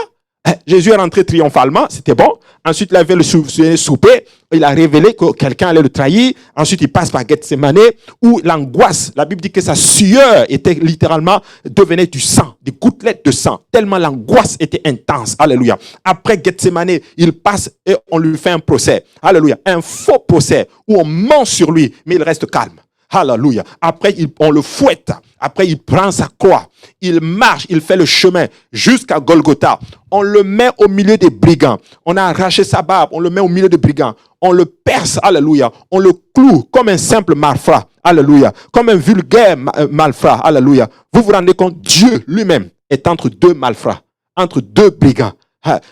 Jésus est rentré triomphalement, c'était bon. Ensuite, il avait le souper. Il a révélé que quelqu'un allait le trahir. Ensuite, il passe par Gethsemane, où l'angoisse, la Bible dit que sa sueur était littéralement, devenait du sang, des gouttelettes de sang, tellement l'angoisse était intense. Alléluia. Après Gethsemane, il passe et on lui fait un procès. Alléluia. Un faux procès où on ment sur lui, mais il reste calme. Alléluia. Après, on le fouette. Après, il prend sa croix. Il marche, il fait le chemin jusqu'à Golgotha. On le met au milieu des brigands. On a arraché sa barbe, on le met au milieu des brigands. On le perce, alléluia. On le cloue comme un simple malfrat, alléluia. Comme un vulgaire malfrat, alléluia. Vous vous rendez compte, Dieu lui-même est entre deux malfrats, entre deux brigands.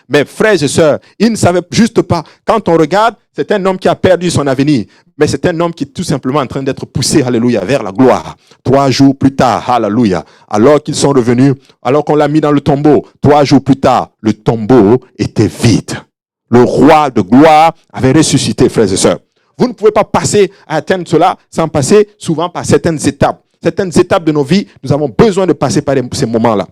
Mes frères et sœurs, ils ne savaient juste pas. Quand on regarde, c'est un homme qui a perdu son avenir. Mais c'est un homme qui est tout simplement en train d'être poussé, alléluia, vers la gloire. 3 jours plus tard, alléluia, alors qu'ils sont revenus, alors qu'on l'a mis dans le tombeau, 3 jours plus tard, le tombeau était vide. Le roi de gloire avait ressuscité, frères et sœurs. Vous ne pouvez pas passer à atteindre cela sans passer souvent par certaines étapes. Certaines étapes de nos vies, nous avons besoin de passer par ces moments-là.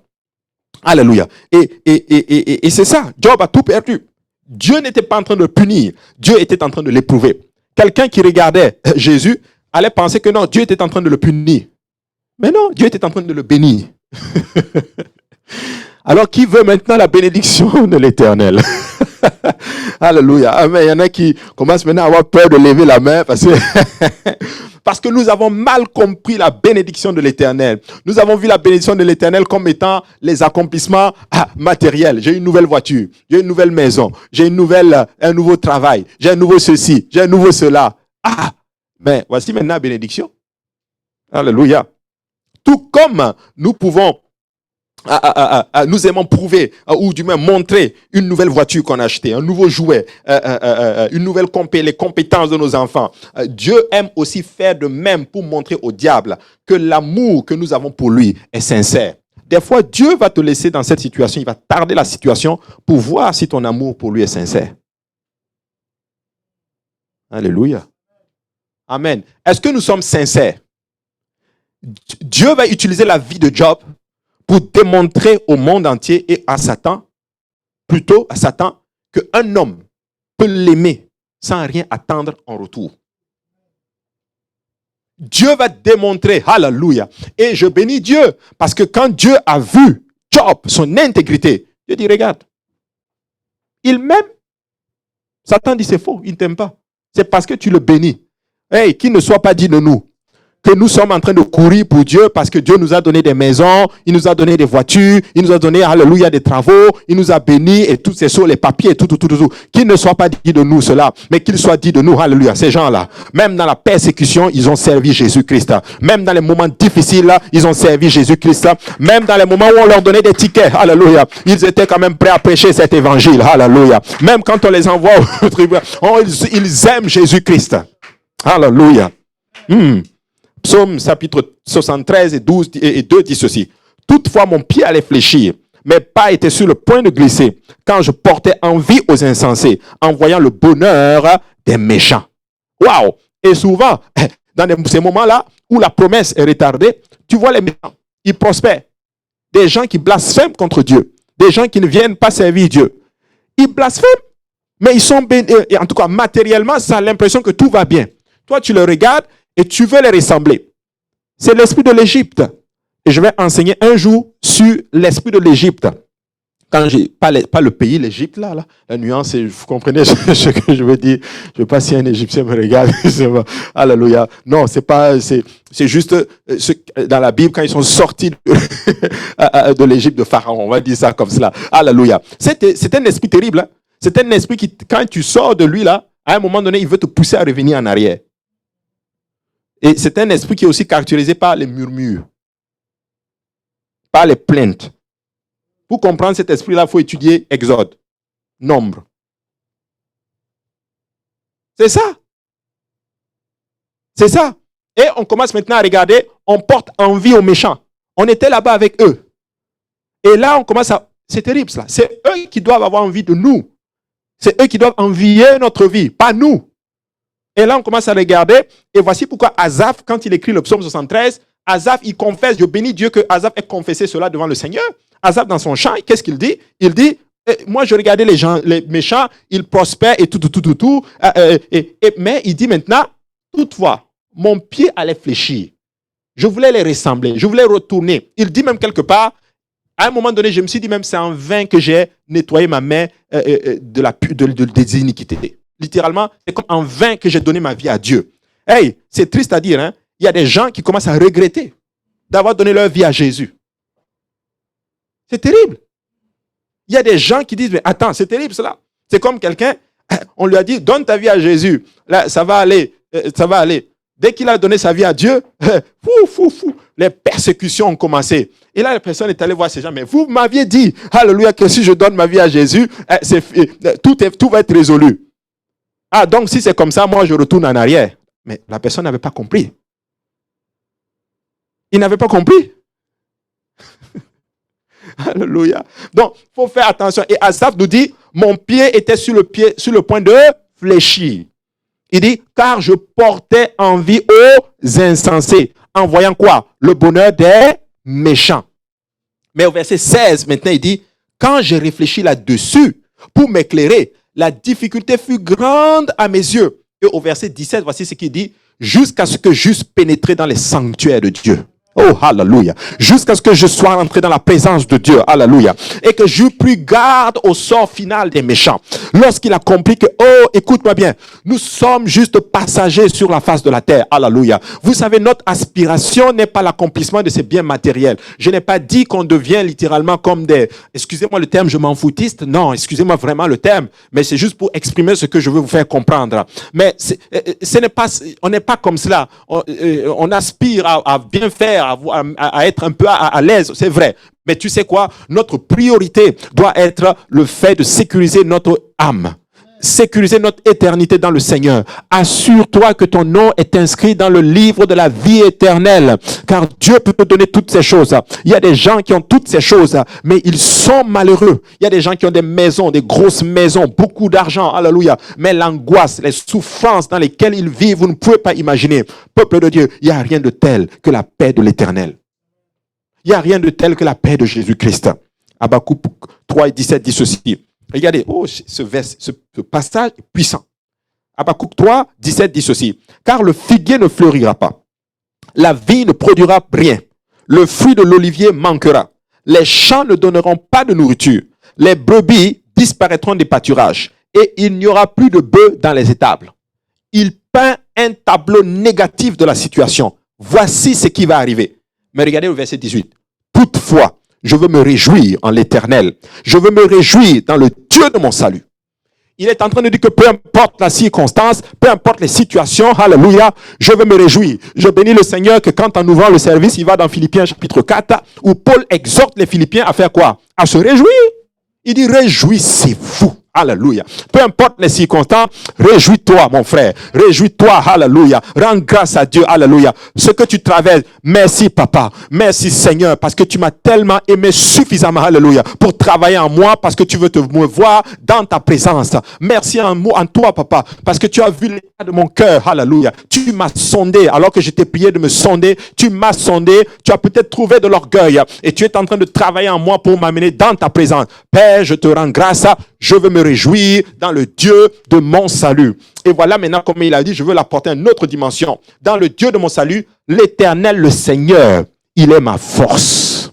Alléluia. Et c'est ça. Job a tout perdu. Dieu n'était pas en train de le punir. Dieu était en train de l'éprouver. Quelqu'un qui regardait Jésus allait penser que non, Dieu était en train de le punir. Mais non, Dieu était en train de le bénir. Alors, qui veut maintenant la bénédiction de l'Éternel? Alléluia. Amen. Il y en a qui commencent maintenant à avoir peur de lever la main parce que nous avons mal compris la bénédiction de l'Éternel. Nous avons vu la bénédiction de l'Éternel comme étant les accomplissements matériels. J'ai une nouvelle voiture, j'ai une nouvelle maison, j'ai un nouveau travail, j'ai un nouveau ceci, j'ai un nouveau cela. Mais voici maintenant la bénédiction. Alléluia. Tout comme nous pouvons nous aimons prouver ou du moins montrer une nouvelle voiture qu'on a achetée, un nouveau jouet, une nouvelle les compétences de nos enfants. Dieu aime aussi faire de même pour montrer au diable que l'amour que nous avons pour lui est sincère. Des fois, Dieu va te laisser dans cette situation, il va tarder la situation pour voir si ton amour pour lui est sincère. Alléluia. Amen. Est-ce que nous sommes sincères? Dieu va utiliser la vie de Job pour démontrer au monde entier et à Satan, plutôt à Satan, qu'un homme peut l'aimer sans rien attendre en retour. Dieu va démontrer, alléluia. Et je bénis Dieu, parce que quand Dieu a vu Job, son intégrité, Dieu dit, regarde, il m'aime. Satan dit, c'est faux, il ne t'aime pas. C'est parce que tu le bénis. Hey, qu'il ne soit pas dit de nous que nous sommes en train de courir pour Dieu parce que Dieu nous a donné des maisons, il nous a donné des voitures, il nous a donné, alléluia, des travaux, il nous a bénis et tout, c'est sur les papiers, tout. Qu'il ne soit pas dit de nous cela, mais qu'il soit dit de nous, alléluia, ces gens-là, même dans la persécution, ils ont servi Jésus-Christ. Même dans les moments difficiles, ils ont servi Jésus-Christ. Même dans les moments où on leur donnait des tickets, alléluia, ils étaient quand même prêts à prêcher cet évangile, alléluia. Même quand on les envoie au tribunal, ils aiment Jésus-Christ. Alléluia. Psaume chapitre 73 et 12 et 2 dit ceci. Toutefois, mon pied allait fléchir, mes pas étaient sur le point de glisser, quand je portais envie aux insensés, en voyant le bonheur des méchants. Waouh! Et souvent, dans ces moments-là, où la promesse est retardée, tu vois les méchants, ils prospèrent. Des gens qui blasphèment contre Dieu, des gens qui ne viennent pas servir Dieu. Ils blasphèment, mais ils sont bénis. En tout cas, matériellement, ça a l'impression que tout va bien. Toi, tu le regardes, et tu veux les ressembler. C'est l'esprit de l'Égypte. Et je vais enseigner un jour sur l'esprit de l'Égypte. Quand j'ai pas le pays, l'Égypte, là, la nuance, vous comprenez ce que je veux dire. Je ne sais pas si un Égyptien me regarde. Alléluia. Non, c'est juste dans la Bible, quand ils sont sortis de l'Égypte de Pharaon, on va dire ça comme cela. Alléluia. C'est un esprit terrible. Hein? C'est un esprit qui, quand tu sors de lui, là, à un moment donné, il veut te pousser à revenir en arrière. Et c'est un esprit qui est aussi caractérisé par les murmures. pas les plaintes. Pour comprendre cet esprit-là, il faut étudier Exode, Nombre. C'est ça. C'est ça. Et on commence maintenant à regarder, on porte envie aux méchants. On était là-bas avec eux. Et là, on commence à... C'est terrible, ça. C'est eux qui doivent avoir envie de nous. C'est eux qui doivent envier notre vie, pas nous. Et là, on commence à regarder. Et voici pourquoi Asaph, quand il écrit le psaume 73, Asaph, il confesse, je bénis Dieu que Asaph ait confessé cela devant le Seigneur. Asaph, dans son chant, qu'est-ce qu'il dit? Il dit, moi, je regardais les gens, les méchants, ils prospèrent et tout. Mais il dit maintenant, toutefois, mon pied allait fléchir. Je voulais les ressembler, je voulais retourner. Il dit même quelque part, à un moment donné, je me suis dit même, c'est en vain que j'ai nettoyé ma main des iniquités. Littéralement, c'est comme en vain que j'ai donné ma vie à Dieu. Hey, c'est triste à dire, hein? Il y a des gens qui commencent à regretter d'avoir donné leur vie à Jésus. C'est terrible. Il y a des gens qui disent, mais attends, c'est terrible cela. C'est comme quelqu'un, on lui a dit, donne ta vie à Jésus. Là, ça va aller, ça va aller. Dès qu'il a donné sa vie à Dieu, les persécutions ont commencé. Et là, la personne est allée voir ces gens, mais vous m'aviez dit, alléluia, que si je donne ma vie à Jésus, tout va être résolu. Ah, donc si c'est comme ça, moi je retourne en arrière. Mais la personne n'avait pas compris. Il n'avait pas compris. Alléluia. Donc, il faut faire attention. Et Asaph nous dit, mon pied était sur le point de fléchir. Il dit, car je portais envie aux insensés, en voyant quoi? Le bonheur des méchants. Mais au verset 16, maintenant, il dit, quand j'ai réfléchi là-dessus, pour m'éclairer, la difficulté fut grande à mes yeux. Et au verset 17, voici ce qu'il dit, jusqu'à ce que j'eusse pénétré dans les sanctuaires de Dieu. Oh, alléluia. Jusqu'à ce que je sois entré dans la présence de Dieu. Alléluia. Et que j'eus pris garde au sort final des méchants. Lorsqu'il a compris que, oh, écoute-moi bien, nous sommes juste passagers sur la face de la terre. Alléluia. Vous savez, notre aspiration n'est pas l'accomplissement de ces biens matériels. Je n'ai pas dit qu'on devient littéralement comme des, excusez-moi le terme, je m'en foutiste. Non, excusez-moi vraiment le terme. Mais c'est juste pour exprimer ce que je veux vous faire comprendre. Mais on n'est pas comme cela. On aspire à bien faire, à être un peu à l'aise, c'est vrai. Mais tu sais quoi? Notre priorité doit être le fait de sécuriser notre âme. Sécuriser notre éternité dans le Seigneur. Assure-toi que ton nom est inscrit dans le livre de la vie éternelle. Car Dieu peut te donner toutes ces choses. Il y a des gens qui ont toutes ces choses, mais ils sont malheureux. Il y a des gens qui ont des maisons, des grosses maisons, beaucoup d'argent. Alléluia. Mais l'angoisse, les souffrances dans lesquelles ils vivent, vous ne pouvez pas imaginer. Peuple de Dieu, il n'y a rien de tel que la paix de l'éternel. Il n'y a rien de tel que la paix de Jésus-Christ. Habakkuk 3 et 17 dit ceci. Regardez, oh, ce passage est puissant. Habakkuk 3, 17 dit ceci. Car le figuier ne fleurira pas. La vigne ne produira rien. Le fruit de l'olivier manquera. Les champs ne donneront pas de nourriture. Les brebis disparaîtront des pâturages. Et il n'y aura plus de bœufs dans les étables. Il peint un tableau négatif de la situation. Voici ce qui va arriver. Mais regardez le verset 18. Toutefois, je veux me réjouir en l'Éternel. Je veux me réjouir dans le Dieu de mon salut. Il est en train de dire que peu importe la circonstance, peu importe les situations, alléluia, je veux me réjouir. Je bénis le Seigneur que quand en ouvrant le service, il va dans Philippiens chapitre 4, où Paul exhorte les Philippiens à faire quoi? À se réjouir. Il dit réjouissez-vous. Alléluia. Peu importe les circonstances, réjouis-toi, mon frère. Réjouis-toi, alléluia. Rends grâce à Dieu, alléluia. Ce que tu traverses, merci papa. Merci Seigneur, parce que tu m'as tellement aimé suffisamment, alléluia, pour travailler en moi, parce que tu veux me voir dans ta présence. Merci en toi, papa, parce que tu as vu l'état de mon cœur, alléluia. Tu m'as sondé, alors que je t'ai prié de me sonder. Tu m'as sondé, tu as peut-être trouvé de l'orgueil, et tu es en train de travailler en moi pour m'amener dans ta présence. Père, je te rends grâce, je veux me réjouir dans le Dieu de mon salut. Et voilà maintenant, comme il a dit, je veux l'apporter à une autre dimension. Dans le Dieu de mon salut, l'Éternel, le Seigneur, il est ma force.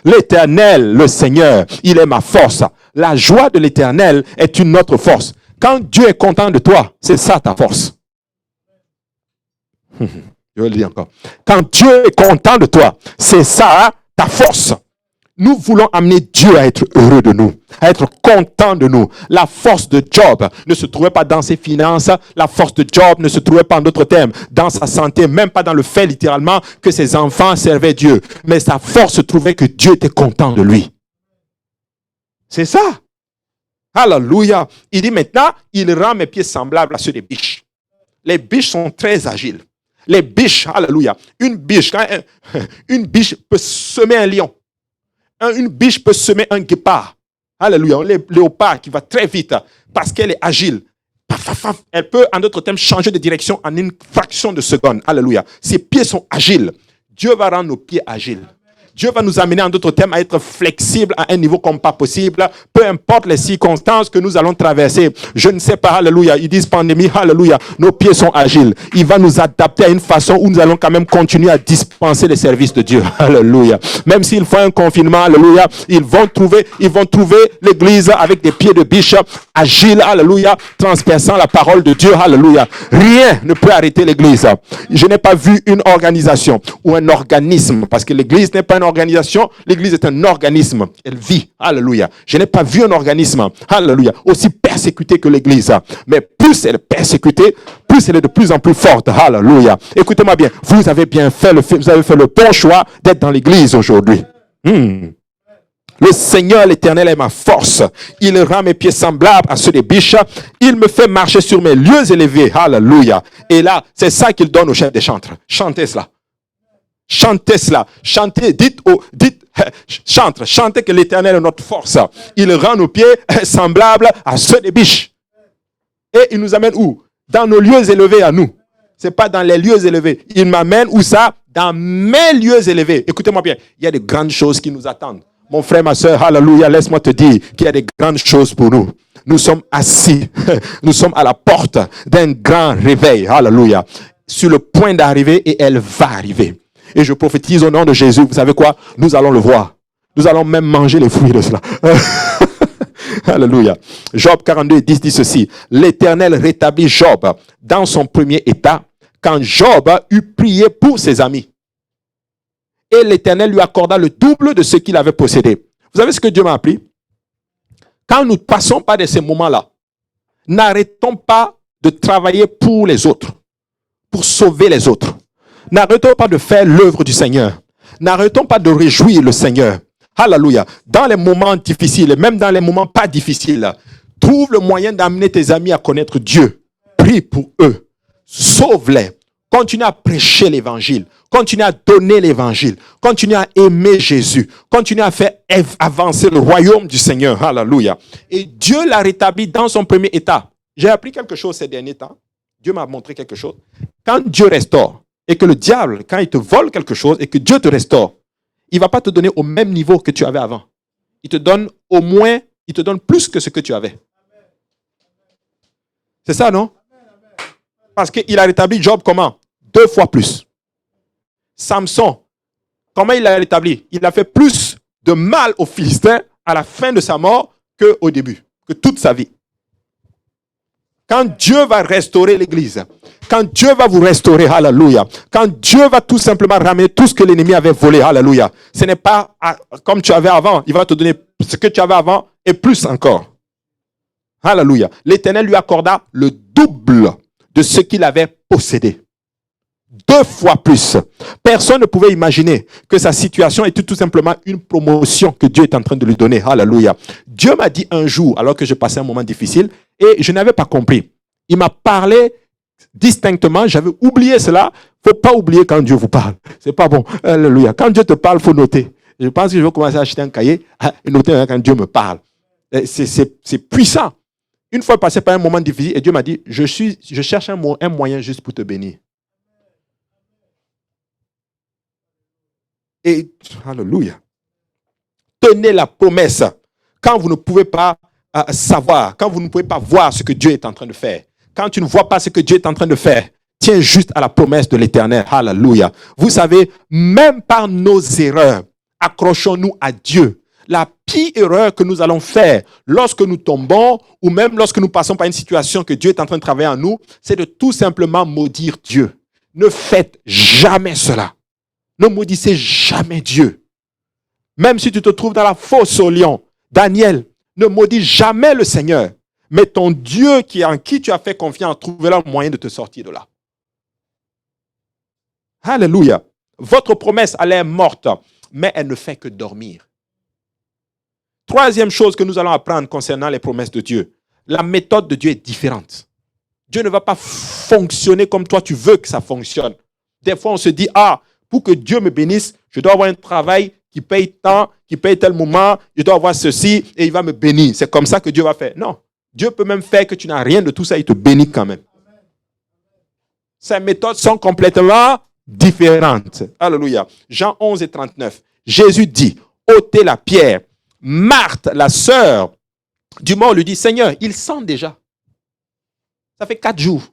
L'Éternel, le Seigneur, il est ma force. La joie de l'Éternel est une autre force. Quand Dieu est content de toi, c'est ça ta force. Je vais le dire encore. Quand Dieu est content de toi, c'est ça ta force. Nous voulons amener Dieu à être heureux de nous, à être content de nous. La force de Job ne se trouvait pas dans ses finances. La force de Job ne se trouvait pas, en d'autres termes, dans sa santé, même pas dans le fait littéralement que ses enfants servaient Dieu. Mais sa force se trouvait que Dieu était content de lui. C'est ça. Alléluia. Il dit maintenant, il rend mes pieds semblables à ceux des biches. Les biches sont très agiles. Les biches, alléluia. Une biche peut semer un lion. Une biche peut semer un guépard. Alléluia. Un léopard qui va très vite parce qu'elle est agile. Elle peut, en d'autres termes, changer de direction en une fraction de seconde. Alléluia. Ses pieds sont agiles. Dieu va rendre nos pieds agiles. Dieu va nous amener, en d'autres termes, à être flexibles à un niveau comme pas possible, peu importe les circonstances que nous allons traverser. Je ne sais pas, alléluia, ils disent pandémie, alléluia, nos pieds sont agiles. Il va nous adapter à une façon où nous allons quand même continuer à dispenser les services de Dieu, alléluia. Même s'il faut un confinement, alléluia, ils vont trouver l'église avec des pieds de biche agiles, alléluia, transperçant la parole de Dieu, alléluia. Rien ne peut arrêter l'église. Je n'ai pas vu une organisation ou un organisme, parce que l'église n'est pas une organisation, l'église est un organisme. Elle vit. Alléluia. Je n'ai pas vu un organisme, alléluia, aussi persécuté que l'église. Mais plus elle est persécutée, plus elle est de plus en plus forte. Alléluia. Écoutez-moi bien. Vous avez fait le bon choix d'être dans l'église aujourd'hui. Le Seigneur, l'Éternel, est ma force. Il rend mes pieds semblables à ceux des biches. Il me fait marcher sur mes lieux élevés. Alléluia. Et là, c'est ça qu'il donne au chef des chantres. Chantez cela. Chantez cela. Chantez, chantez que l'Éternel est notre force. Il rend nos pieds semblables à ceux des biches. Et il nous amène où? Dans nos lieux élevés à nous. C'est pas dans les lieux élevés. Il m'amène où ça? Dans mes lieux élevés. Écoutez-moi bien. Il y a de grandes choses qui nous attendent. Mon frère, ma soeur, alléluia, laisse-moi te dire qu'il y a de grandes choses pour nous. Nous sommes assis. Nous sommes à la porte d'un grand réveil. Alléluia. Sur le point d'arriver et elle va arriver. Et je prophétise au nom de Jésus. Vous savez quoi? Nous allons le voir. Nous allons même manger les fruits de cela. Alléluia. Job 42, 10 dit ceci. L'Éternel rétablit Job dans son premier état quand Job eut prié pour ses amis. Et l'Éternel lui accorda le double de ce qu'il avait possédé. Vous savez ce que Dieu m'a appris? Quand nous passons par ces moments-là, n'arrêtons pas de travailler pour les autres, pour sauver les autres. N'arrêtons pas de faire l'œuvre du Seigneur. N'arrêtons pas de réjouir le Seigneur. Alléluia. Dans les moments difficiles, et même dans les moments pas difficiles, trouve le moyen d'amener tes amis à connaître Dieu. Prie pour eux. Sauve-les. Continue à prêcher l'évangile. Continue à donner l'évangile. Continue à aimer Jésus. Continue à faire avancer le royaume du Seigneur. Alléluia. Et Dieu l'a rétabli dans son premier état. J'ai appris quelque chose ces derniers temps. Dieu m'a montré quelque chose. Quand Dieu restaure, et que le diable, quand il te vole quelque chose et que Dieu te restaure, il ne va pas te donner au même niveau que tu avais avant. Il te donne au moins, il te donne plus que ce que tu avais. C'est ça, non? Parce qu'il a rétabli Job comment? 2 fois plus. Samson, comment il l'a rétabli? Il a fait plus de mal aux Philistins à la fin de sa mort qu'au début, que toute sa vie. Quand Dieu va restaurer l'église, quand Dieu va vous restaurer, alléluia, quand Dieu va tout simplement ramener tout ce que l'ennemi avait volé, alléluia, ce n'est pas comme tu avais avant, il va te donner ce que tu avais avant et plus encore. Alléluia. L'Éternel lui accorda le double de ce qu'il avait possédé. 2 fois plus. Personne ne pouvait imaginer que sa situation était tout simplement une promotion que Dieu est en train de lui donner. Alléluia. Dieu m'a dit un jour, alors que je passais un moment difficile, et je n'avais pas compris. Il m'a parlé distinctement, j'avais oublié cela. Il ne faut pas oublier quand Dieu vous parle. C'est pas bon. Alléluia. Quand Dieu te parle, il faut noter. Je pense que je vais commencer à acheter un cahier et noter quand Dieu me parle. C'est puissant. Une fois passé par un moment difficile, et Dieu m'a dit, je cherche un moyen juste pour te bénir. Et, alléluia, tenez la promesse quand vous ne pouvez pas savoir, quand vous ne pouvez pas voir ce que Dieu est en train de faire. Quand tu ne vois pas ce que Dieu est en train de faire, tiens juste à la promesse de l'Éternel. Alléluia. Vous savez, même par nos erreurs, accrochons-nous à Dieu. La pire erreur que nous allons faire lorsque nous tombons ou même lorsque nous passons par une situation que Dieu est en train de travailler en nous, c'est de tout simplement maudire Dieu. Ne faites jamais cela. Ne maudissez jamais Dieu. Même si tu te trouves dans la fosse au lion, Daniel, ne maudis jamais le Seigneur. Mais ton Dieu en qui tu as fait confiance trouvera un moyen de te sortir de là. Alléluia. Votre promesse, elle est morte, mais elle ne fait que dormir. Troisième chose que nous allons apprendre concernant les promesses de Dieu. La méthode de Dieu est différente. Dieu ne va pas fonctionner comme toi tu veux que ça fonctionne. Des fois, on se dit, pour que Dieu me bénisse, je dois avoir un travail qui paye tant, qui paye tel moment, je dois avoir ceci et il va me bénir. C'est comme ça que Dieu va faire. Non. Dieu peut même faire que tu n'as rien de tout ça, il te bénit quand même. Ces méthodes sont complètement différentes. Alléluia. Jean 11 et 39. Jésus dit, ôtez la pierre. Marthe, la sœur du mort, lui dit, Seigneur, il sent déjà. Ça fait 4 jours.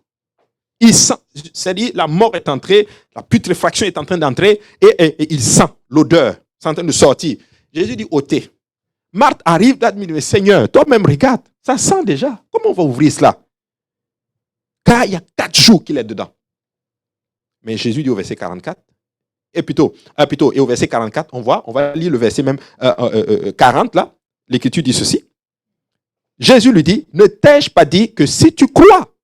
Il sent, c'est-à-dire la mort est entrée, la putréfaction est en train d'entrer et il sent l'odeur, c'est en train de sortir. Jésus dit, ôtez. Marthe arrive d'admirer, Seigneur, toi-même regarde, ça sent déjà. Comment on va ouvrir cela? Car il y a 4 jours qu'il est dedans. Mais Jésus dit au verset 44, et au verset 44, on va lire le verset même 40 là, l'Écriture dit ceci. Jésus lui dit, ne t'ai-je pas dit que si tu crois,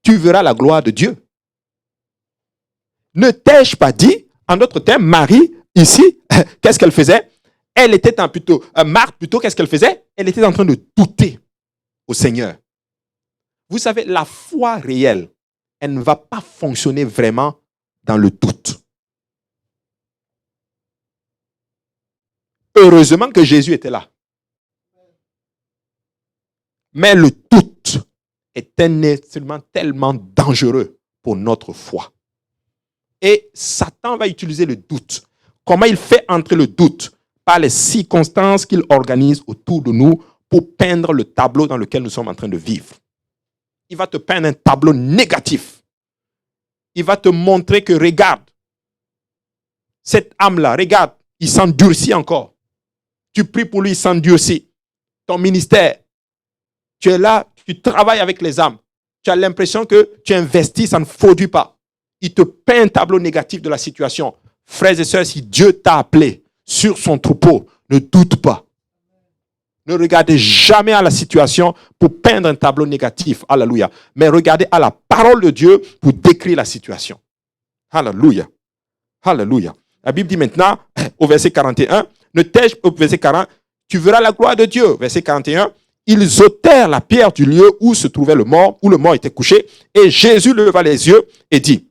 tu verras la gloire de Dieu? Ne t'ai-je pas dit, en d'autres termes, Marie, ici, qu'est-ce qu'elle faisait? Elle était Marthe, qu'est-ce qu'elle faisait? Elle était en train de douter au Seigneur. Vous savez, la foi réelle, elle ne va pas fonctionner vraiment dans le doute. Heureusement que Jésus était là. Mais le doute est un instrument tellement dangereux pour notre foi. Et Satan va utiliser le doute. Comment il fait entrer le doute? Par les circonstances qu'il organise autour de nous pour peindre le tableau dans lequel nous sommes en train de vivre. Il va te peindre un tableau négatif. Il va te montrer que, regarde, cette âme-là, regarde, il s'endurcit encore. Tu pries pour lui, il s'endurcit. Ton ministère, tu es là, tu travailles avec les âmes. Tu as l'impression que tu investis, ça ne produit pas. Il te peint un tableau négatif de la situation. Frères et sœurs, si Dieu t'a appelé sur son troupeau, ne doute pas. Ne regardez jamais à la situation pour peindre un tableau négatif. Alléluia. Mais regardez à la parole de Dieu pour décrire la situation. Alléluia. Alléluia. La Bible dit maintenant, au verset 41, au verset 40, tu verras la gloire de Dieu. Verset 41, ils ôtèrent la pierre du lieu où se trouvait le mort, où le mort était couché, et Jésus leva les yeux et dit,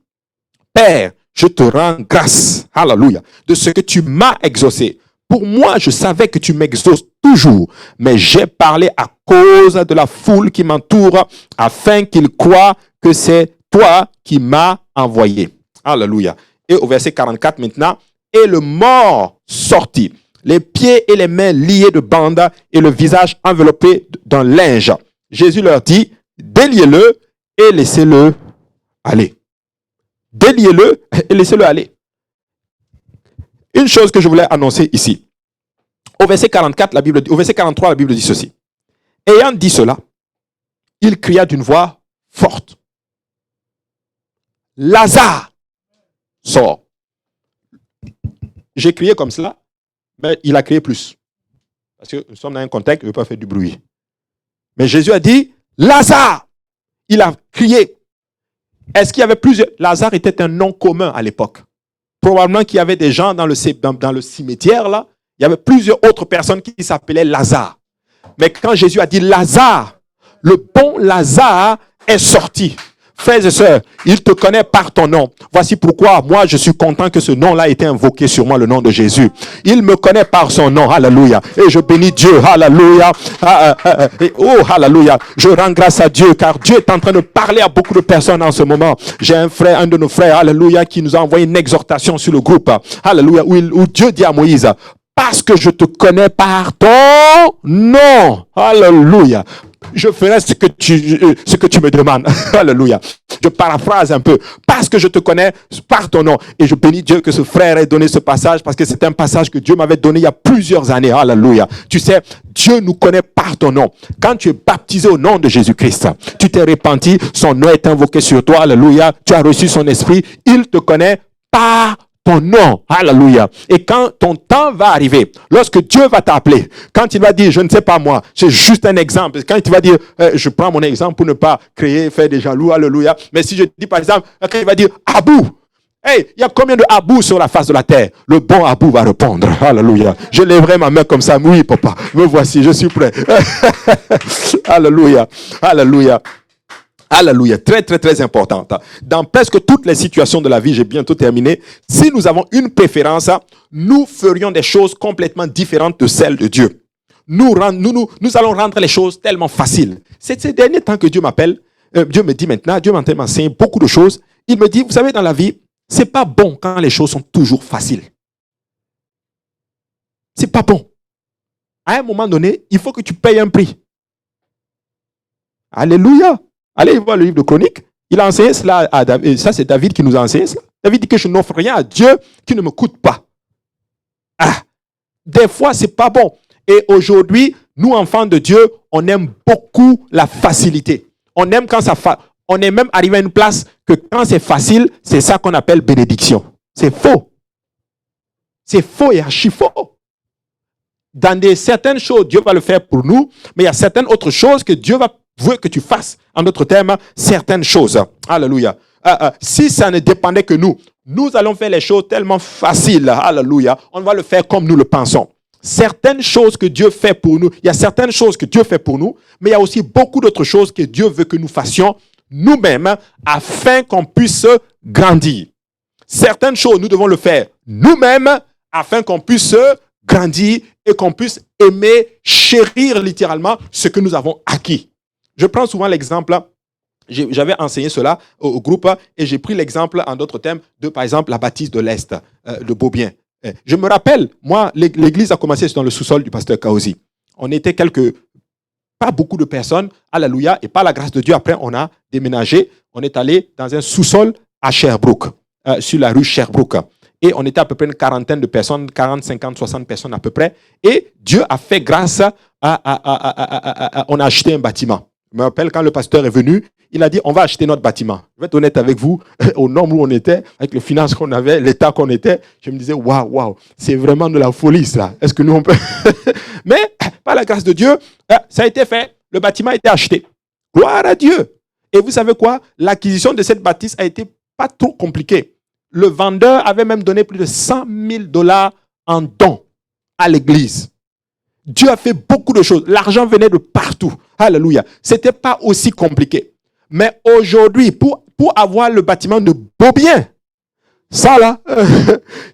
Père, je te rends grâce, alléluia, de ce que tu m'as exaucé. Pour moi, je savais que tu m'exauces toujours, mais j'ai parlé à cause de la foule qui m'entoure, afin qu'ils croient que c'est toi qui m'as envoyé. Alléluia. Et au verset 44 maintenant, et le mort sortit, les pieds et les mains liés de bandes et le visage enveloppé d'un linge. Jésus leur dit, déliez-le et laissez-le aller. Déliez-le et laissez-le aller. Une chose que je voulais annoncer ici. Au verset 44, au verset 43, la Bible dit ceci. Ayant dit cela, il cria d'une voix forte. Lazare, sort. J'ai crié comme cela, mais il a crié plus. Parce que nous sommes dans un contexte, il ne veut pas faire du bruit. Mais Jésus a dit, Lazare. Il a crié. Est-ce qu'il y avait plusieurs? Lazare était un nom commun à l'époque. Probablement qu'il y avait des gens dans le cimetière, là. Il y avait plusieurs autres personnes qui s'appelaient Lazare. Mais quand Jésus a dit Lazare, le bon Lazare est sorti. Frères et sœurs, il te connaît par ton nom. Voici pourquoi moi je suis content que ce nom-là ait été invoqué sur moi, le nom de Jésus. Il me connaît par son nom, alléluia. Et je bénis Dieu, alléluia. Oh, alléluia. Je rends grâce à Dieu car Dieu est en train de parler à beaucoup de personnes en ce moment. J'ai un de nos frères, alléluia, qui nous a envoyé une exhortation sur le groupe, alléluia, où Dieu dit à Moïse, parce que je te connais par ton nom, alléluia. Je ferai ce que tu me demandes. Alléluia. Je paraphrase un peu. Parce que je te connais par ton nom. Et je bénis Dieu que ce frère ait donné ce passage parce que c'est un passage que Dieu m'avait donné il y a plusieurs années. Alléluia. Tu sais, Dieu nous connaît par ton nom. Quand tu es baptisé au nom de Jésus-Christ, tu t'es repenti, son nom est invoqué sur toi. Alléluia. Tu as reçu son esprit. Il te connaît par ton nom. Alléluia. Et quand ton temps va arriver, lorsque Dieu va t'appeler, quand il va dire, je ne sais pas moi, c'est juste un exemple. Quand il va dire, je prends mon exemple pour ne pas faire des jaloux. Alléluia. Mais si je dis par exemple, quand il va dire, Abou. Hey, il y a combien de Abou sur la face de la terre? Le bon Abou va répondre. Alléluia. Je lèverai ma main comme ça. Oui, papa. Me voici, je suis prêt. Alléluia. Alléluia. Alléluia, très très très importante. Dans presque toutes les situations de la vie, j'ai bientôt terminé, si nous avons une préférence, nous ferions des choses complètement différentes de celles de Dieu. Nous allons rendre les choses tellement faciles. C'est ces derniers temps que Dieu m'appelle, Dieu me dit maintenant, Dieu m'enseigne beaucoup de choses. Il me dit, vous savez, dans la vie, c'est pas bon quand les choses sont toujours faciles. C'est pas bon. À un moment donné, il faut que tu payes un prix. Alléluia. Allez voir le livre de Chroniques. Il a enseigné cela à David. Ça, c'est David qui nous a enseigné cela. David dit que je n'offre rien à Dieu qui ne me coûte pas. Ah, des fois, c'est pas bon. Et aujourd'hui, nous, enfants de Dieu, on aime beaucoup la facilité. On aime quand ça on est même arrivé à une place que quand c'est facile, c'est ça qu'on appelle bénédiction. C'est faux. C'est faux et archi faux. Dans certaines choses, Dieu va le faire pour nous, mais il y a certaines autres choses que Dieu veut que tu fasses. En d'autres termes, certaines choses. Alléluia. Si ça ne dépendait que nous allons faire les choses tellement faciles. Alléluia. On va le faire comme nous le pensons. Certaines choses que Dieu fait pour nous, il y a certaines choses que Dieu fait pour nous, mais il y a aussi beaucoup d'autres choses que Dieu veut que nous fassions nous-mêmes afin qu'on puisse grandir. Certaines choses, nous devons le faire nous-mêmes afin qu'on puisse grandir et qu'on puisse aimer, chérir littéralement ce que nous avons acquis. Je prends souvent l'exemple, j'avais enseigné cela au groupe et j'ai pris l'exemple en d'autres termes de, par exemple, la baptise de l'Est, de Beaubien. Je me rappelle, moi, l'église a commencé dans le sous-sol du pasteur Kaosi. On était pas beaucoup de personnes, alléluia, et par la grâce de Dieu, après, on a déménagé. On est allé dans un sous-sol à Sherbrooke, sur la rue Sherbrooke. Et on était à peu près une quarantaine de personnes, 40, 50, 60 personnes à peu près. Et Dieu a fait grâce on a acheté un bâtiment. Je me rappelle quand le pasteur est venu, il a dit, on va acheter notre bâtiment. Je vais être honnête avec vous, au nombre où on était, avec les finances qu'on avait, l'état qu'on était, je me disais, waouh, c'est vraiment de la folie, ça. Est-ce que nous, on peut... Mais, par la grâce de Dieu, ça a été fait. Le bâtiment a été acheté. Gloire à Dieu. Et vous savez quoi? L'acquisition de cette bâtisse a été pas trop compliquée. Le vendeur avait même donné plus de 100 000 $ en dons à l'église. Dieu a fait beaucoup de choses. L'argent venait de partout. Alléluia. C'était pas aussi compliqué. Mais aujourd'hui, pour avoir le bâtiment de Beaubien, ça là,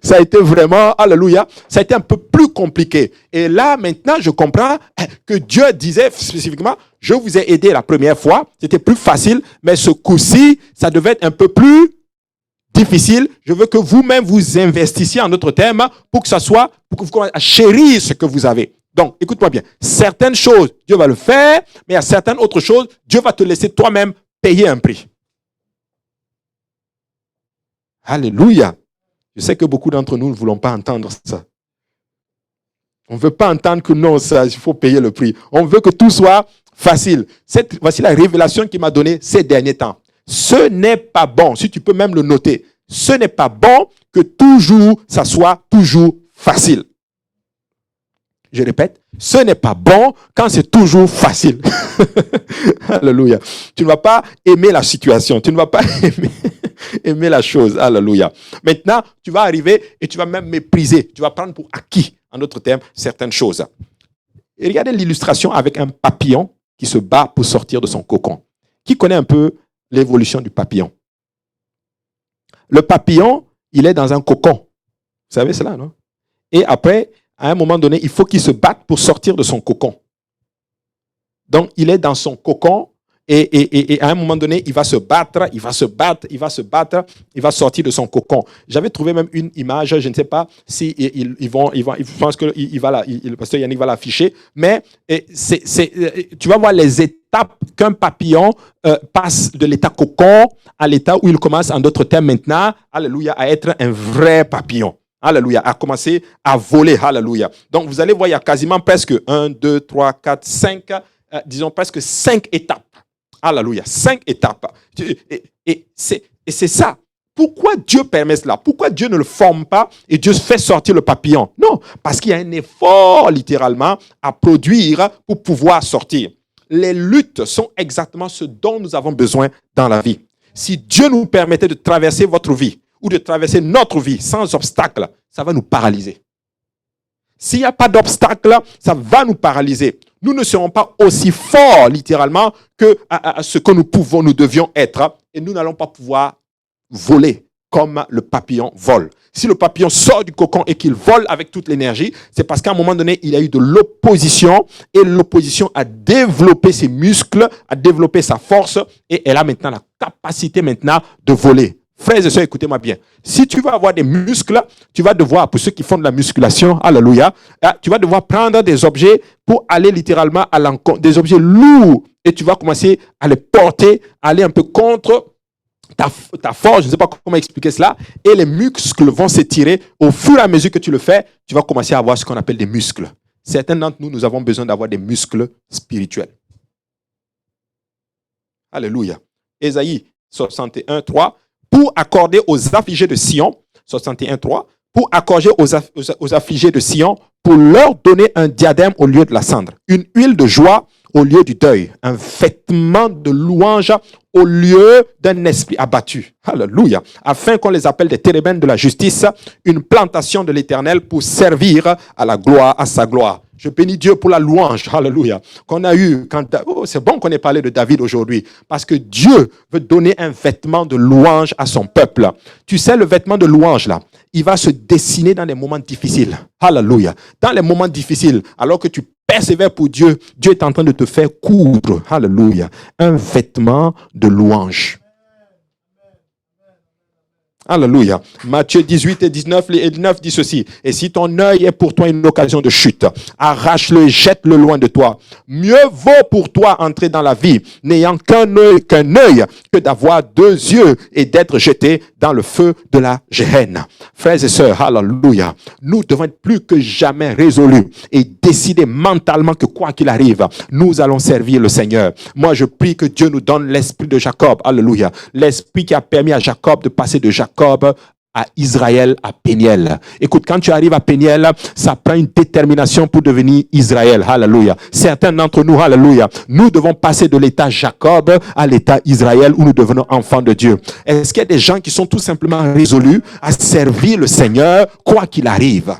ça a été vraiment, alléluia, ça a été un peu plus compliqué. Et là, maintenant, je comprends que Dieu disait spécifiquement, je vous ai aidé la première fois, c'était plus facile, mais ce coup-ci, ça devait être un peu plus difficile. Je veux que vous-même vous investissiez en d'autres termes pour que ça soit, pour que vous commenciez à chérir ce que vous avez. Donc, écoute-moi bien. Certaines choses, Dieu va le faire, mais il y a certaines autres choses, Dieu va te laisser toi-même payer un prix. Alléluia. Je sais que beaucoup d'entre nous ne voulons pas entendre ça. On ne veut pas entendre que non, ça, il faut payer le prix. On veut que tout soit facile. Voici la révélation qu'il m'a donnée ces derniers temps. Ce n'est pas bon, si tu peux même le noter, ce n'est pas bon que toujours, ça soit toujours facile. Je répète, ce n'est pas bon quand c'est toujours facile. Alléluia. Tu ne vas pas aimer la situation, tu ne vas pas aimer la chose. Alléluia. Maintenant, tu vas arriver et tu vas même mépriser. Tu vas prendre pour acquis, en d'autres termes, certaines choses. Et regardez l'illustration avec un papillon qui se bat pour sortir de son cocon. Qui connaît un peu l'évolution du papillon? Le papillon, il est dans un cocon. Vous savez cela, non? Et après, à un moment donné, il faut qu'il se batte pour sortir de son cocon. Donc, il est dans son cocon et à un moment donné, il va se battre, il va sortir de son cocon. J'avais trouvé même une image, je ne sais pas si je pense que le pasteur Yannick va l'afficher, mais tu vas voir les étapes qu'un papillon passe de l'état cocon à l'état où il commence, en d'autres termes maintenant, alléluia, à être un vrai papillon. Alléluia, à commencer à voler, alléluia. Donc, vous allez voir, il y a quasiment presque 1, 2, 3, 4, 5, disons presque 5 étapes. Alléluia, 5 étapes. Et c'est ça. Pourquoi Dieu permet cela? Pourquoi Dieu ne le forme pas et Dieu fait sortir le papillon? Non, parce qu'il y a un effort littéralement à produire pour pouvoir sortir. Les luttes sont exactement ce dont nous avons besoin dans la vie. Si Dieu nous permettait de traverser votre vie ou de traverser notre vie sans obstacle, ça va nous paralyser. S'il n'y a pas d'obstacle, ça va nous paralyser. Nous ne serons pas aussi forts littéralement que à ce que nous devions être et nous n'allons pas pouvoir voler comme le papillon vole. Si le papillon sort du cocon et qu'il vole avec toute l'énergie, c'est parce qu'à un moment donné, il y a eu de l'opposition et l'opposition a développé ses muscles, a développé sa force et elle a maintenant la capacité de voler. Frères et sœurs, écoutez-moi bien. Si tu veux avoir des muscles, tu vas devoir, pour ceux qui font de la musculation, alléluia, tu vas devoir prendre des objets pour aller littéralement à l'encontre, des objets lourds et tu vas commencer à les porter, à aller un peu contre ta force, je ne sais pas comment expliquer cela, et les muscles vont s'étirer. Au fur et à mesure que tu le fais, tu vas commencer à avoir ce qu'on appelle des muscles. Certains d'entre nous, nous avons besoin d'avoir des muscles spirituels. Alléluia. Ésaïe 61, 3, pour accorder aux affligés de Sion, 61, 3, pour accorder aux affligés de Sion, pour leur donner un diadème au lieu de la cendre, une huile de joie au lieu du deuil, un vêtement de louange au lieu d'un esprit abattu. Alléluia. Afin qu'on les appelle des térébènes de la justice, une plantation de l'Éternel pour servir à la gloire, à sa gloire. Je bénis Dieu pour la louange, alléluia, qu'on a eu. C'est bon qu'on ait parlé de David aujourd'hui, parce que Dieu veut donner un vêtement de louange à son peuple. Tu sais, le vêtement de louange, là, il va se dessiner dans les moments difficiles. Alléluia. Dans les moments difficiles, alors que tu persévères pour Dieu, Dieu est en train de te faire coudre, alléluia, un vêtement de louange. Alléluia. Matthieu 18 et 19 dit ceci. Et si ton œil est pour toi une occasion de chute, arrache-le et jette-le loin de toi. Mieux vaut pour toi entrer dans la vie, n'ayant qu'un œil, que d'avoir deux yeux et d'être jeté dans le feu de la géhenne. Frères et sœurs, alléluia. Nous devons être plus que jamais résolus et décider mentalement que quoi qu'il arrive, nous allons servir le Seigneur. Moi, je prie que Dieu nous donne l'esprit de Jacob. Alléluia. L'esprit qui a permis à Jacob de passer de Jacob à Israël, à Péniel. Écoute, quand tu arrives à Péniel, ça prend une détermination pour devenir Israël. Alléluia. Certains d'entre nous, alléluia, nous devons passer de l'état Jacob à l'état Israël où nous devenons enfants de Dieu. Est-ce qu'il y a des gens qui sont tout simplement résolus à servir le Seigneur, quoi qu'il arrive?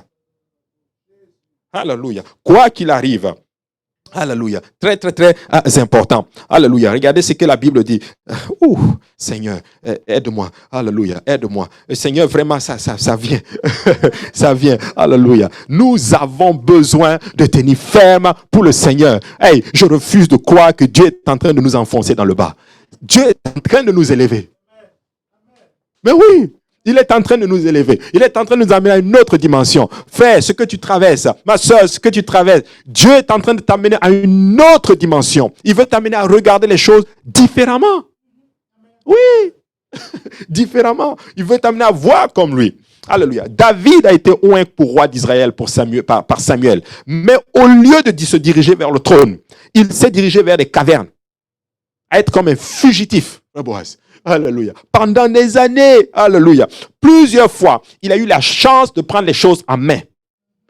Alléluia. Quoi qu'il arrive. Alléluia. Très, très, très important. Alléluia. Regardez ce que la Bible dit. Seigneur, aide-moi. Alléluia. Aide-moi. Seigneur, vraiment, ça vient. Ça vient. Alléluia. Nous avons besoin de tenir ferme pour le Seigneur. Hey, je refuse de croire que Dieu est en train de nous enfoncer dans le bas. Dieu est en train de nous élever. Mais oui. Il est en train de nous élever. Il est en train de nous amener à une autre dimension. Frère, ce que tu traverses, ma soeur, ce que tu traverses, Dieu est en train de t'amener à une autre dimension. Il veut t'amener à regarder les choses différemment. Oui, différemment. Il veut t'amener à voir comme lui. Alléluia. David a été oint pour roi d'Israël par Samuel. Mais au lieu de se diriger vers le trône, il s'est dirigé vers des cavernes. À être comme un fugitif. Alléluia. Pendant des années, alléluia. Plusieurs fois, il a eu la chance de prendre les choses en main.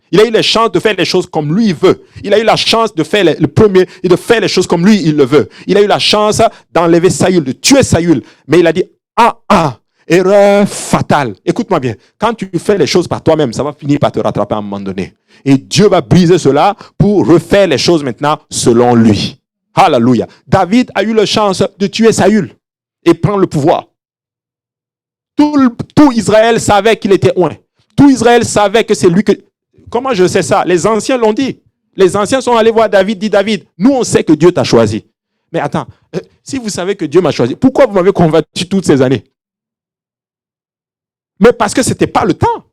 Il a eu la chance de faire les choses comme lui il veut. Il a eu la chance de faire le premier et de faire les choses comme lui il le veut. Il a eu la chance d'enlever Saül, de tuer Saül. Mais il a dit, erreur fatale. Écoute-moi bien. Quand tu fais les choses par toi-même, ça va finir par te rattraper à un moment donné. Et Dieu va briser cela pour refaire les choses maintenant selon lui. Alléluia. David a eu la chance de tuer Saül et prendre le pouvoir. Tout Israël savait qu'il était oint. Tout Israël savait que c'est lui que... Comment je sais ça? Les anciens l'ont dit. Les anciens sont allés voir David, dit David, nous on sait que Dieu t'a choisi. Mais attends, si vous savez que Dieu m'a choisi, pourquoi vous m'avez convaincu toutes ces années? Mais parce que ce n'était pas le temps.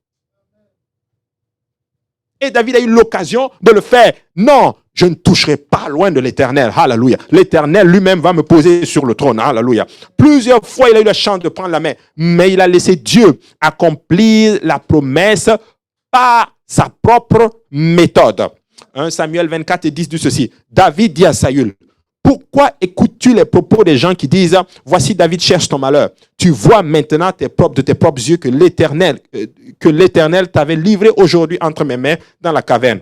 Et David a eu l'occasion de le faire. Non, je ne toucherai pas loin de l'Éternel. Alléluia. L'Éternel lui-même va me poser sur le trône. Alléluia. Plusieurs fois, il a eu la chance de prendre la main. Mais il a laissé Dieu accomplir la promesse par sa propre méthode. 1 Samuel 24 et 10 dit ceci. David dit à Saül, Pourquoi écoutes-tu les propos des gens qui disent « Voici David cherche ton malheur. Tu vois maintenant de tes propres yeux que l'Éternel t'avait livré aujourd'hui entre mes mains dans la caverne.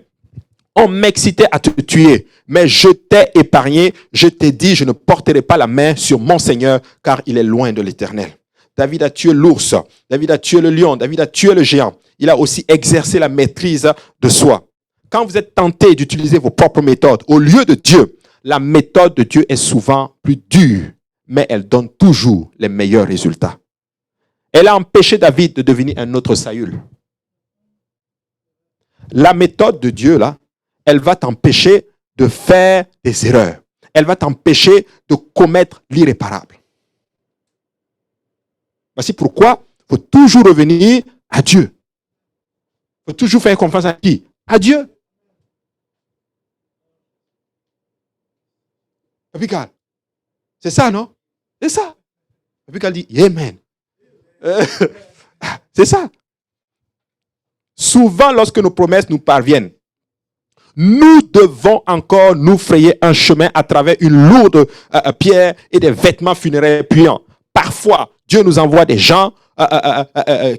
On m'excitait à te tuer, mais je t'ai épargné. Je t'ai dit, je ne porterai pas la main sur mon Seigneur, car il est loin de l'Éternel. » David a tué l'ours, David a tué le lion, David a tué le géant. Il a aussi exercé la maîtrise de soi. Quand vous êtes tenté d'utiliser vos propres méthodes au lieu de Dieu, la méthode de Dieu est souvent plus dure, mais elle donne toujours les meilleurs résultats. Elle a empêché David de devenir un autre Saül. La méthode de Dieu, là, elle va t'empêcher de faire des erreurs. Elle va t'empêcher de commettre l'irréparable. Voici pourquoi il faut toujours revenir à Dieu. Il faut toujours faire confiance à qui? À Dieu. Abigail, c'est ça, non? C'est ça. Abigail dit, Amen. C'est ça. Souvent, lorsque nos promesses nous parviennent, nous devons encore nous frayer un chemin à travers une lourde pierre et des vêtements funéraires puants. Parfois, Dieu nous envoie des gens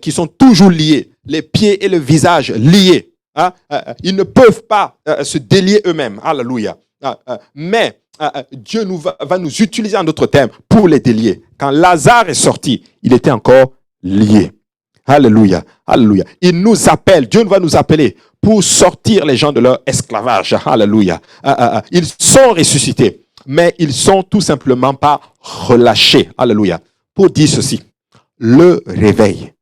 qui sont toujours liés, les pieds et le visage liés. Ils ne peuvent pas se délier eux-mêmes. Alléluia. Mais Dieu va nous utiliser en d'autres termes pour les délier. Quand Lazare est sorti, il était encore lié. Alléluia. Alléluia. Il nous appelle, Dieu va nous appeler pour sortir les gens de leur esclavage. Alléluia. Ils sont ressuscités, mais ils sont tout simplement pas relâchés. Alléluia. Pour dire ceci, le réveil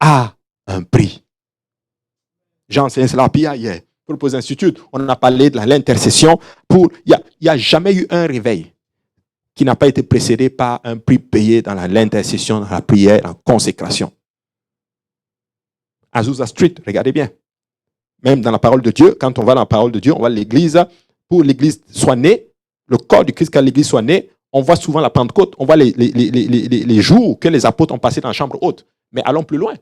a un prix. J'ai enseigné cela hier. Pour le Pause Institute, on a parlé de l'intercession. Il n'y a jamais eu un réveil qui n'a pas été précédé par un prix payé dans l'intercession, dans la prière, en consécration. Azusa Street, regardez bien. Même dans la parole de Dieu, quand on va dans la parole de Dieu, on va à l'église, pour l'église soit née, le corps du Christ, quand l'église soit née, on voit souvent la Pentecôte, on voit les jours que les apôtres ont passés dans la chambre haute. Mais allons plus loin.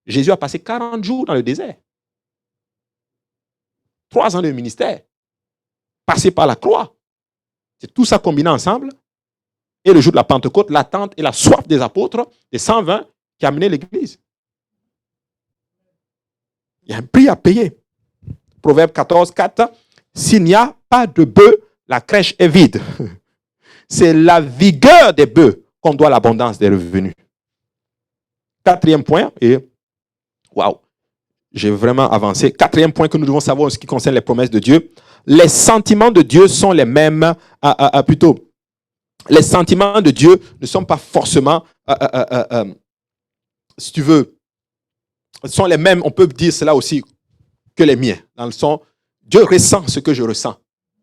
Jésus a passé 40 jours dans le désert. 3 ans de ministère. Passé par la croix. C'est tout ça combiné ensemble. Et le jour de la Pentecôte, l'attente et la soif des apôtres, des 120, qui a mené l'église. Il y a un prix à payer. Proverbe 14, 4. S'il n'y a pas de bœufs, la crèche est vide. C'est la vigueur des bœufs qu'on doit l'abondance des revenus. 4e point, et waouh, j'ai vraiment avancé. 4e point que nous devons savoir en ce qui concerne les promesses de Dieu. Les sentiments de Dieu sont les mêmes, les sentiments de Dieu ne sont pas forcément, si tu veux, sont les mêmes, on peut dire cela aussi, que les miens. Dans le sens, Dieu ressent ce que je ressens,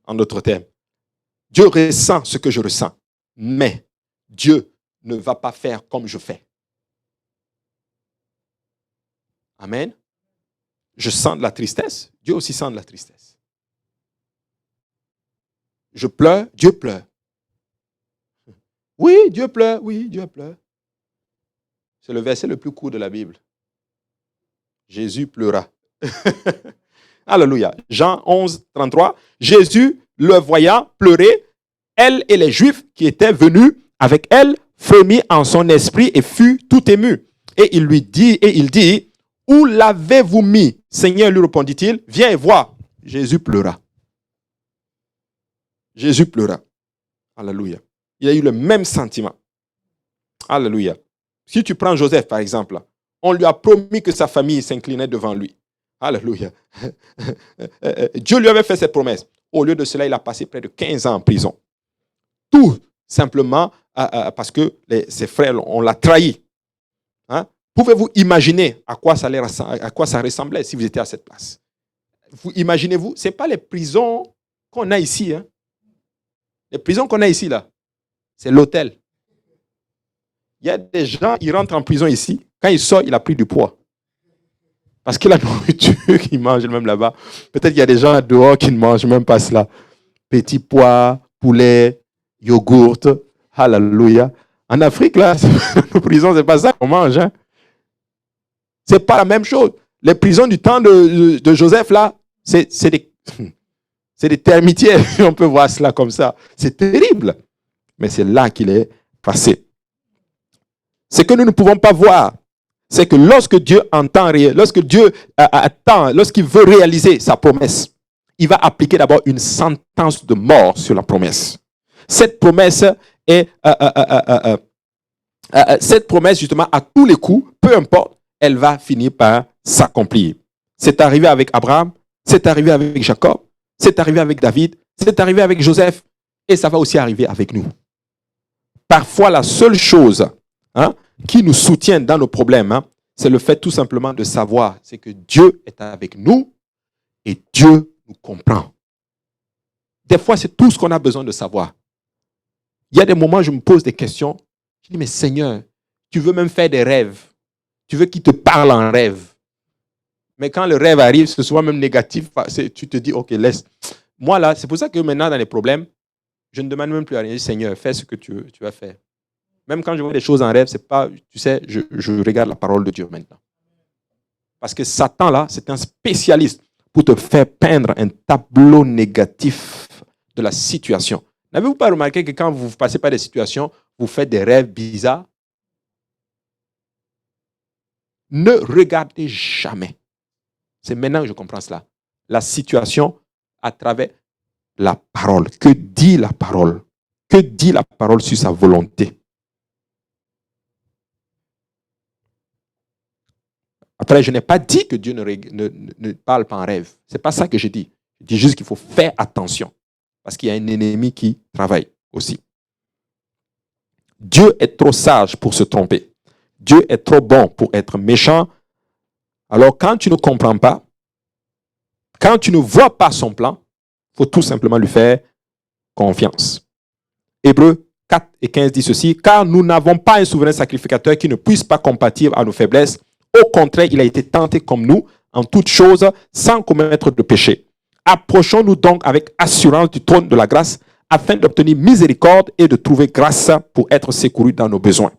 en d'autres termes. Dieu ressent ce que je ressens, mais Dieu ne va pas faire comme je fais. Amen. Je sens de la tristesse, Dieu aussi sent de la tristesse. Je pleure, Dieu pleure. Oui, Dieu pleure, oui, Dieu pleure. C'est le verset le plus court de la Bible. Jésus pleura. Alléluia. Jean 11, 33. Jésus, le voyant pleurer, elle et les Juifs qui étaient venus avec elle frémit en son esprit et fut tout ému. Et il dit, où l'avez-vous mis? Seigneur, lui répondit-il, viens et vois. Jésus pleura. Jésus pleura. Alléluia. Il a eu le même sentiment. Alléluia. Si tu prends Joseph, par exemple, on lui a promis que sa famille s'inclinait devant lui. Alléluia. Dieu lui avait fait cette promesse. Au lieu de cela, il a passé près de 15 ans en prison. Tout simplement parce que ses frères, on l'a trahi. Hein? Pouvez-vous imaginer à quoi ça ressemblait si vous étiez à cette place? Vous imaginez-vous, ce n'est pas les prisons qu'on a ici. Hein? Les prisons qu'on a ici, là, c'est l'hôtel. Il y a des gens, ils rentrent en prison ici. Quand ils sortent, il a pris du poids. Parce que la nourriture qu'ils mangent même là-bas, peut-être qu'il y a des gens dehors qui ne mangent même pas cela. Petits pois, poulet, yogourt, alléluia. En Afrique, là, nos prisons, ce n'est pas ça qu'on mange. Hein? Ce n'est pas la même chose. Les prisons du temps de Joseph, là, c'est des... C'est des termitières, on peut voir cela comme ça. C'est terrible. Mais c'est là qu'il est passé. Ce que nous ne pouvons pas voir, c'est que lorsque Dieu entend, lorsque Dieu attend, lorsqu'il veut réaliser sa promesse, il va appliquer d'abord une sentence de mort sur la promesse. Cette promesse est, cette promesse justement à tous les coups, peu importe, elle va finir par s'accomplir. C'est arrivé avec Abraham, c'est arrivé avec Jacob, c'est arrivé avec David, c'est arrivé avec Joseph, et ça va aussi arriver avec nous. Parfois, la seule chose qui nous soutient dans nos problèmes, c'est le fait tout simplement de savoir, c'est que Dieu est avec nous et Dieu nous comprend. Des fois, c'est tout ce qu'on a besoin de savoir. Il y a des moments où je me pose des questions. Je dis, mais Seigneur, tu veux même faire des rêves. Tu veux qu'il te parle en rêve. Mais quand le rêve arrive, ce soit même négatif, tu te dis, ok, laisse. Moi, là, c'est pour ça que maintenant, dans les problèmes, je ne demande même plus à rien. Je dis, Seigneur, fais ce que tu vas faire. Même quand je vois des choses en rêve, c'est pas, tu sais, je regarde la parole de Dieu maintenant. Parce que Satan, là, c'est un spécialiste pour te faire peindre un tableau négatif de la situation. N'avez-vous pas remarqué que quand vous passez par des situations, vous faites des rêves bizarres? Ne regardez jamais. C'est maintenant que je comprends cela. La situation à travers la parole. Que dit la parole? Que dit la parole sur sa volonté? Après, je n'ai pas dit que Dieu ne parle pas en rêve. Ce n'est pas ça que je dis. Je dis juste qu'il faut faire attention. Parce qu'il y a un ennemi qui travaille aussi. Dieu est trop sage pour se tromper. Dieu est trop bon pour être méchant. Alors, quand tu ne comprends pas, quand tu ne vois pas son plan, il faut tout simplement lui faire confiance. Hébreux 4 et 15 dit ceci, car nous n'avons pas un souverain sacrificateur qui ne puisse pas compatir à nos faiblesses. Au contraire, il a été tenté comme nous, en toutes choses, sans commettre de péché. Approchons-nous donc avec assurance du trône de la grâce, afin d'obtenir miséricorde et de trouver grâce pour être secourus dans nos besoins.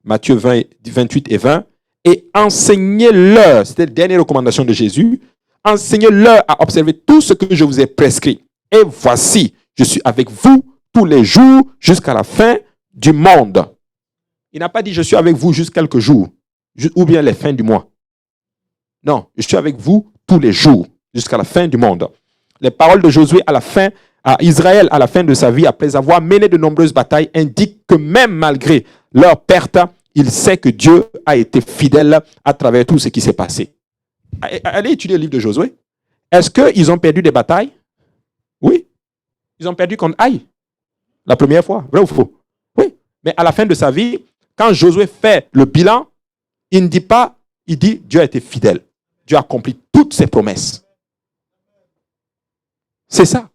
Matthieu 28 et 20. Et enseignez-leur, c'était la dernière recommandation de Jésus, enseignez-leur à observer tout ce que je vous ai prescrit. Et voici, je suis avec vous tous les jours jusqu'à la fin du monde. Il n'a pas dit je suis avec vous juste quelques jours, ou bien les fins du mois. Non, je suis avec vous tous les jours jusqu'à la fin du monde. Les paroles de Josué à Israël à la fin de sa vie, après avoir mené de nombreuses batailles, indiquent que même malgré leur perte, il sait que Dieu a été fidèle à travers tout ce qui s'est passé. Allez étudier le livre de Josué. Est-ce qu'ils ont perdu des batailles? Oui. Ils ont perdu contre Aïe. La première fois. Vrai ou faux? Oui. Mais à la fin de sa vie, quand Josué fait le bilan, il ne dit pas, il dit Dieu a été fidèle. Dieu a accompli toutes ses promesses. C'est ça.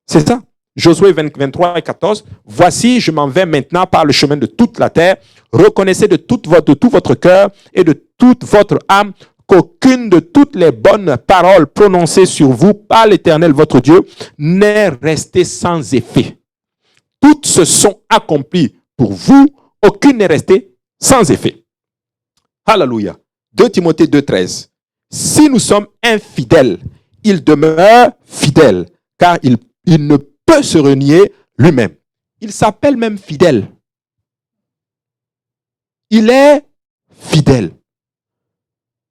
C'est ça. Josué 23 et 14. Voici, je m'en vais maintenant par le chemin de toute la terre. Reconnaissez de tout votre cœur et de toute votre âme qu'aucune de toutes les bonnes paroles prononcées sur vous par l'Éternel votre Dieu n'est restée sans effet. Toutes se sont accomplies pour vous, aucune n'est restée sans effet. Alléluia. 2 Timothée 2,13. Si nous sommes infidèles, il demeure fidèle, car il ne peut se renier lui-même. Il s'appelle même fidèle. Il est fidèle.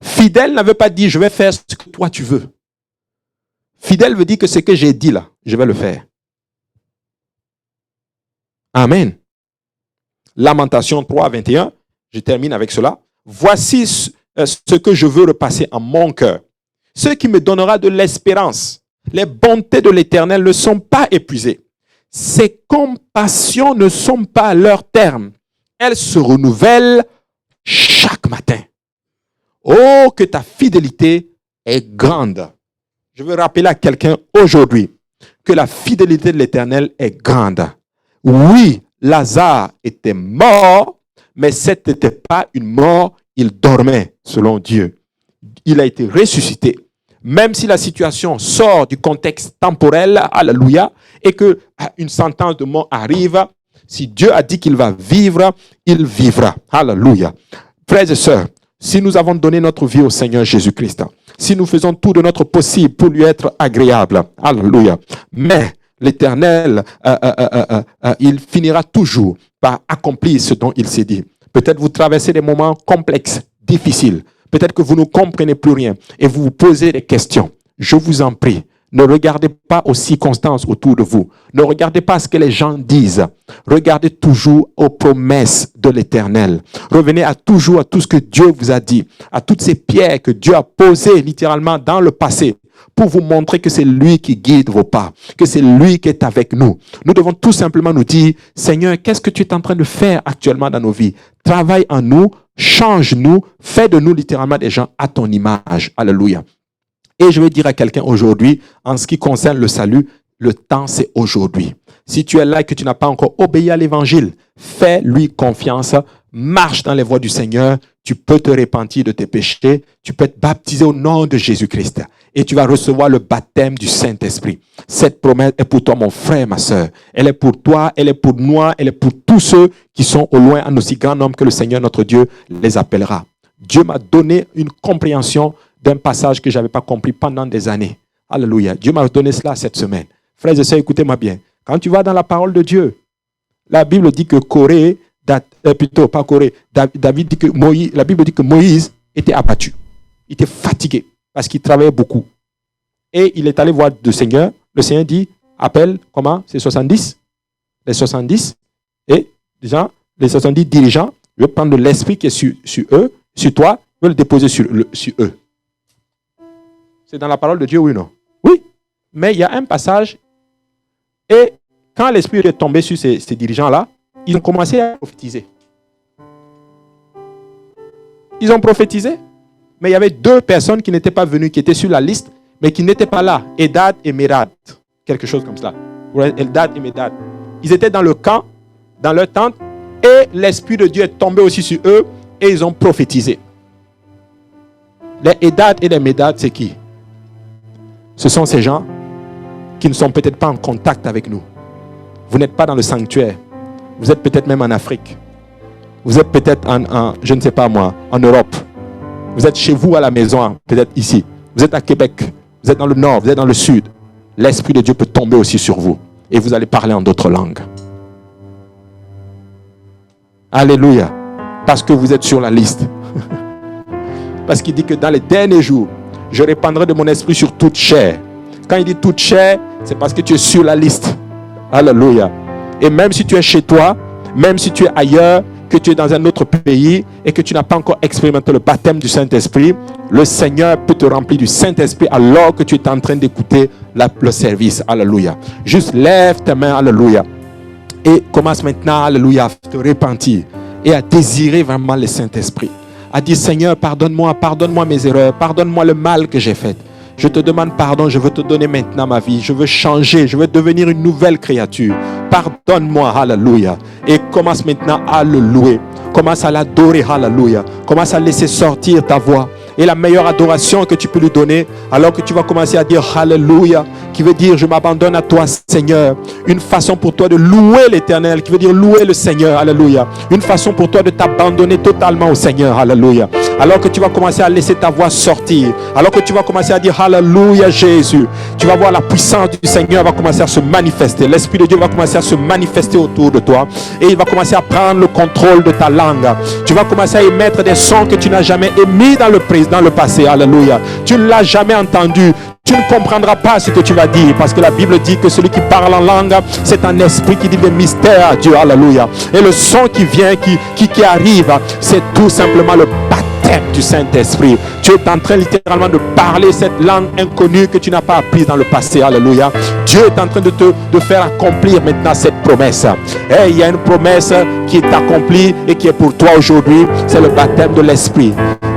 Fidèle ne veut pas dire je vais faire ce que toi tu veux. Fidèle veut dire que ce que j'ai dit là, je vais le faire. Amen. Lamentation 3, 21. Je termine avec cela. Voici ce que je veux repasser en mon cœur. Ce qui me donnera de l'espérance. Les bontés de l'Éternel ne sont pas épuisées. Ses compassions ne sont pas à leur terme. Elles se renouvellent chaque matin. Oh, que ta fidélité est grande. Je veux rappeler à quelqu'un aujourd'hui que la fidélité de l'Éternel est grande. Oui, Lazare était mort, mais ce n'était pas une mort, il dormait selon Dieu. Il a été ressuscité. Même si la situation sort du contexte temporel, alléluia, et qu'une sentence de mort arrive, si Dieu a dit qu'il va vivre, il vivra. Alléluia. Frères et sœurs, si nous avons donné notre vie au Seigneur Jésus-Christ, si nous faisons tout de notre possible pour lui être agréable, alléluia, mais l'Éternel, il finira toujours par accomplir ce dont il s'est dit. Peut-être vous traversez des moments complexes, difficiles. Peut-être que vous ne comprenez plus rien et vous vous posez des questions. Je vous en prie, ne regardez pas aux circonstances autour de vous. Ne regardez pas ce que les gens disent. Regardez toujours aux promesses de l'Éternel. Revenez toujours à tout ce que Dieu vous a dit, à toutes ces pierres que Dieu a posées littéralement dans le passé pour vous montrer que c'est lui qui guide vos pas, que c'est lui qui est avec nous. Nous devons tout simplement nous dire, Seigneur, qu'est-ce que tu es en train de faire actuellement dans nos vies? Travaille en nous, change-nous, fais de nous littéralement des gens à ton image. Alléluia. Et je vais dire à quelqu'un aujourd'hui, en ce qui concerne le salut, le temps c'est aujourd'hui. Si tu es là et que tu n'as pas encore obéi à l'évangile, fais-lui confiance, marche dans les voies du Seigneur, tu peux te repentir de tes péchés, tu peux être baptisé au nom de Jésus-Christ et tu vas recevoir le baptême du Saint-Esprit. Cette promesse est pour toi, mon frère, ma soeur. Elle est pour toi, elle est pour moi, elle est pour tous ceux qui sont au loin en aussi grand nombre que le Seigneur, notre Dieu, les appellera. Dieu m'a donné une compréhension d'un passage que je n'avais pas compris pendant des années. Alléluia. Dieu m'a donné cela cette semaine. Frères et sœurs, écoutez-moi bien. Quand tu vas dans la parole de Dieu, la Bible dit que David dit que Moïse, la Bible dit que Moïse était abattu. Il était fatigué parce qu'il travaillait beaucoup. Et il est allé voir le Seigneur. Le Seigneur dit, appelle, comment? C'est 70? Les 70. Et déjà, les 70 dirigeants, je vais prendre l'esprit qui est sur eux, sur toi, je vais le déposer sur eux. C'est dans la parole de Dieu, oui ou non? Oui. Mais il y a un passage. Et quand l'esprit est tombé sur ces dirigeants-là, ils ont commencé à prophétiser. Ils ont prophétisé. Mais il y avait 2 personnes qui n'étaient pas venues, qui étaient sur la liste, mais qui n'étaient pas là. Eldad et Médad. Quelque chose comme ça. Eldad et Médad. Ils étaient dans le camp, dans leur tente, et l'Esprit de Dieu est tombé aussi sur eux, et ils ont prophétisé. Les Eldad et les Médad, c'est qui? Ce sont ces gens qui ne sont peut-être pas en contact avec nous. Vous n'êtes pas dans le sanctuaire. Vous êtes peut-être même en Afrique. Vous êtes peut-être je ne sais pas moi, en Europe. Vous êtes chez vous à la maison, peut-être ici. Vous êtes à Québec. Vous êtes dans le nord, vous êtes dans le sud. L'Esprit de Dieu peut tomber aussi sur vous. Et vous allez parler en d'autres langues. Alléluia. Parce que vous êtes sur la liste. Parce qu'il dit que dans les derniers jours, je répandrai de mon esprit sur toute chair. Quand il dit toute chair, c'est parce que tu es sur la liste. Alléluia. Et même si tu es chez toi, même si tu es ailleurs, que tu es dans un autre pays et que tu n'as pas encore expérimenté le baptême du Saint-Esprit, le Seigneur peut te remplir du Saint-Esprit alors que tu es en train d'écouter le service. Alléluia. Juste lève tes mains. Alléluia. Et commence maintenant, alléluia, à te repentir et à désirer vraiment le Saint-Esprit. À dire, Seigneur, pardonne-moi mes erreurs, pardonne-moi le mal que j'ai fait. Je te demande pardon, je veux te donner maintenant ma vie. Je veux changer, je veux devenir une nouvelle créature. Pardonne-moi, alléluia. Et commence maintenant à le louer. Commence à l'adorer, alléluia. Commence à laisser sortir ta voix. Et la meilleure adoration que tu peux lui donner, alors que tu vas commencer à dire alléluia, qui veut dire je m'abandonne à toi, Seigneur. Une façon pour toi de louer l'Éternel, qui veut dire louer le Seigneur, alléluia. Une façon pour toi de t'abandonner totalement au Seigneur, alléluia. Alors que tu vas commencer à laisser ta voix sortir, alors que tu vas commencer à dire alléluia Jésus, tu vas voir la puissance du Seigneur va commencer à se manifester. L'Esprit de Dieu va commencer à se manifester autour de toi et il va commencer à prendre le contrôle de ta langue. Tu vas commencer à émettre des sons que tu n'as jamais émis dans le passé, alléluia. Tu ne l'as jamais entendu. Tu ne comprendras pas ce que tu vas dire parce que la Bible dit que celui qui parle en langue, c'est un esprit qui dit des mystères à Dieu, alléluia. Et le son qui vient, qui arrive, c'est tout simplement le baptême du Saint-Esprit. Tu es en train littéralement de parler cette langue inconnue que tu n'as pas apprise dans le passé, alléluia. Dieu est en train de faire accomplir maintenant cette promesse. Et il y a une promesse qui est accomplie et qui est pour toi aujourd'hui, c'est le baptême de l'Esprit.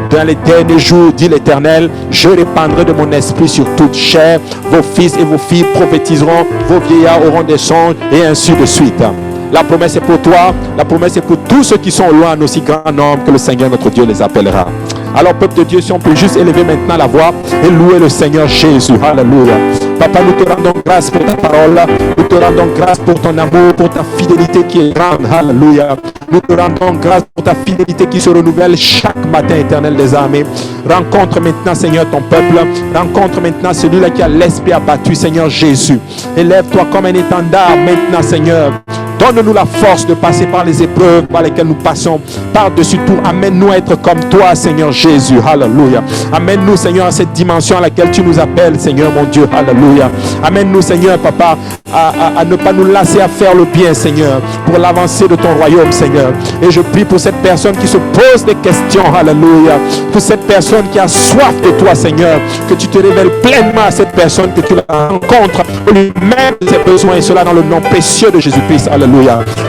Dans les derniers jours, dit l'Éternel, je répandrai de mon esprit sur toute chair. Vos fils et vos filles prophétiseront, vos vieillards auront des songes, et ainsi de suite. La promesse est pour toi, la promesse est pour tous ceux qui sont loin, en aussi grand nombre que le Seigneur notre Dieu les appellera. Alors, peuple de Dieu, si on peut juste élever maintenant la voix et louer le Seigneur Jésus. Alléluia. Papa, nous te rendons grâce pour ta parole. Nous te rendons grâce pour ton amour, pour ta fidélité qui est grande. Alléluia. Nous te rendons grâce pour ta fidélité qui se renouvelle chaque matin, Éternel des armées. Rencontre maintenant, Seigneur, ton peuple. Rencontre maintenant celui-là qui a l'esprit abattu, Seigneur Jésus. Élève-toi comme un étendard maintenant, Seigneur. Donne-nous la force de passer par les épreuves par lesquelles nous passons. Par-dessus tout, amène-nous à être comme toi, Seigneur Jésus. Alléluia. Amène-nous, Seigneur, à cette dimension à laquelle tu nous appelles, Seigneur mon Dieu. Alléluia. Amène-nous, Seigneur, Papa, à ne pas nous lasser à faire le bien, Seigneur, pour l'avancée de ton royaume, Seigneur. Et je prie pour cette personne qui se pose des questions. Alléluia. Pour cette personne qui a soif de toi, Seigneur. Que tu te révèles pleinement à cette personne, que tu la rencontres au lui-même de ses besoins. Et cela dans le nom précieux de Jésus-Christ. Alléluia.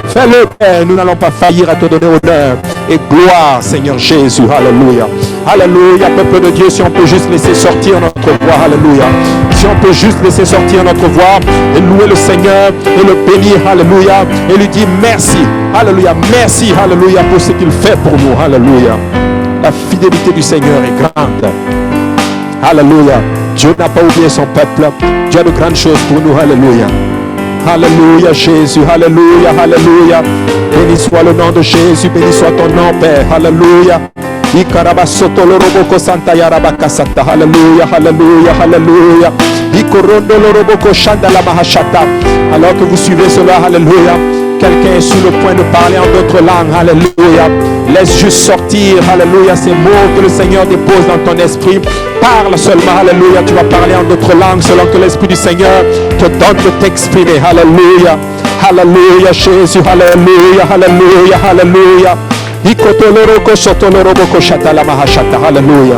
Fais-le, Père. Nous n'allons pas faillir à te donner honneur et gloire, Seigneur Jésus. Alléluia. Alléluia, peuple de Dieu, si on peut juste laisser sortir notre voix. Alléluia. Si on peut juste laisser sortir notre voix et louer le Seigneur et le bénir. Alléluia. Et lui dire merci. Alléluia. Merci. Alléluia pour ce qu'il fait pour nous. Alléluia. La fidélité du Seigneur est grande. Alléluia. Dieu n'a pas oublié son peuple. Dieu a de grandes choses pour nous. Alléluia. Alléluia Jésus, alléluia, alléluia. Béni soit le nom de Jésus, béni soit ton nom Père, alléluia. Alléluia, alléluia, alléluia. Alors que vous suivez cela, alléluia. Quelqu'un est sur le point de parler en d'autres langues, alléluia. Laisse juste sortir, alléluia, ces mots que le Seigneur dépose dans ton esprit. Parle seulement, alléluia. Tu vas parler en d'autres langues selon que l'Esprit du Seigneur te donne de t'exprimer, alléluia. Alléluia, Jésus, alléluia, alléluia, alléluia. Alléluia.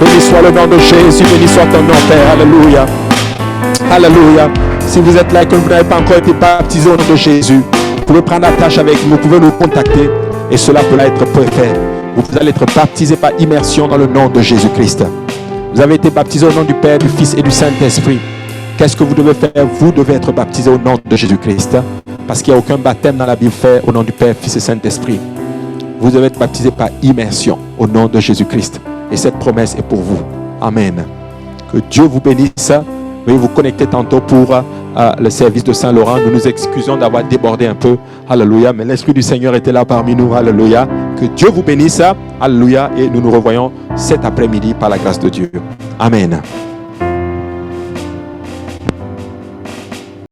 Béni soit le nom de Jésus, béni soit ton nom, Père, alléluia. Alléluia. Si vous êtes là et que vous n'avez pas encore été baptisé au nom de Jésus, vous pouvez prendre attache avec nous, vous pouvez nous contacter et cela pourra être fait. Vous allez être baptisé par immersion dans le nom de Jésus-Christ. Vous avez été baptisé au nom du Père, du Fils et du Saint-Esprit. Qu'est-ce que vous devez faire? Vous devez être baptisé au nom de Jésus-Christ. Parce qu'il n'y a aucun baptême dans la Bible fait au nom du Père, Fils et Saint-Esprit. Vous devez être baptisé par immersion au nom de Jésus-Christ. Et cette promesse est pour vous. Amen. Que Dieu vous bénisse. Veuillez vous connecter tantôt pour le service de Saint-Laurent. Nous nous excusons d'avoir débordé un peu. Alléluia. Mais l'Esprit du Seigneur était là parmi nous. Alléluia. Que Dieu vous bénisse. Alléluia. Et nous nous revoyons cet après-midi par la grâce de Dieu. Amen.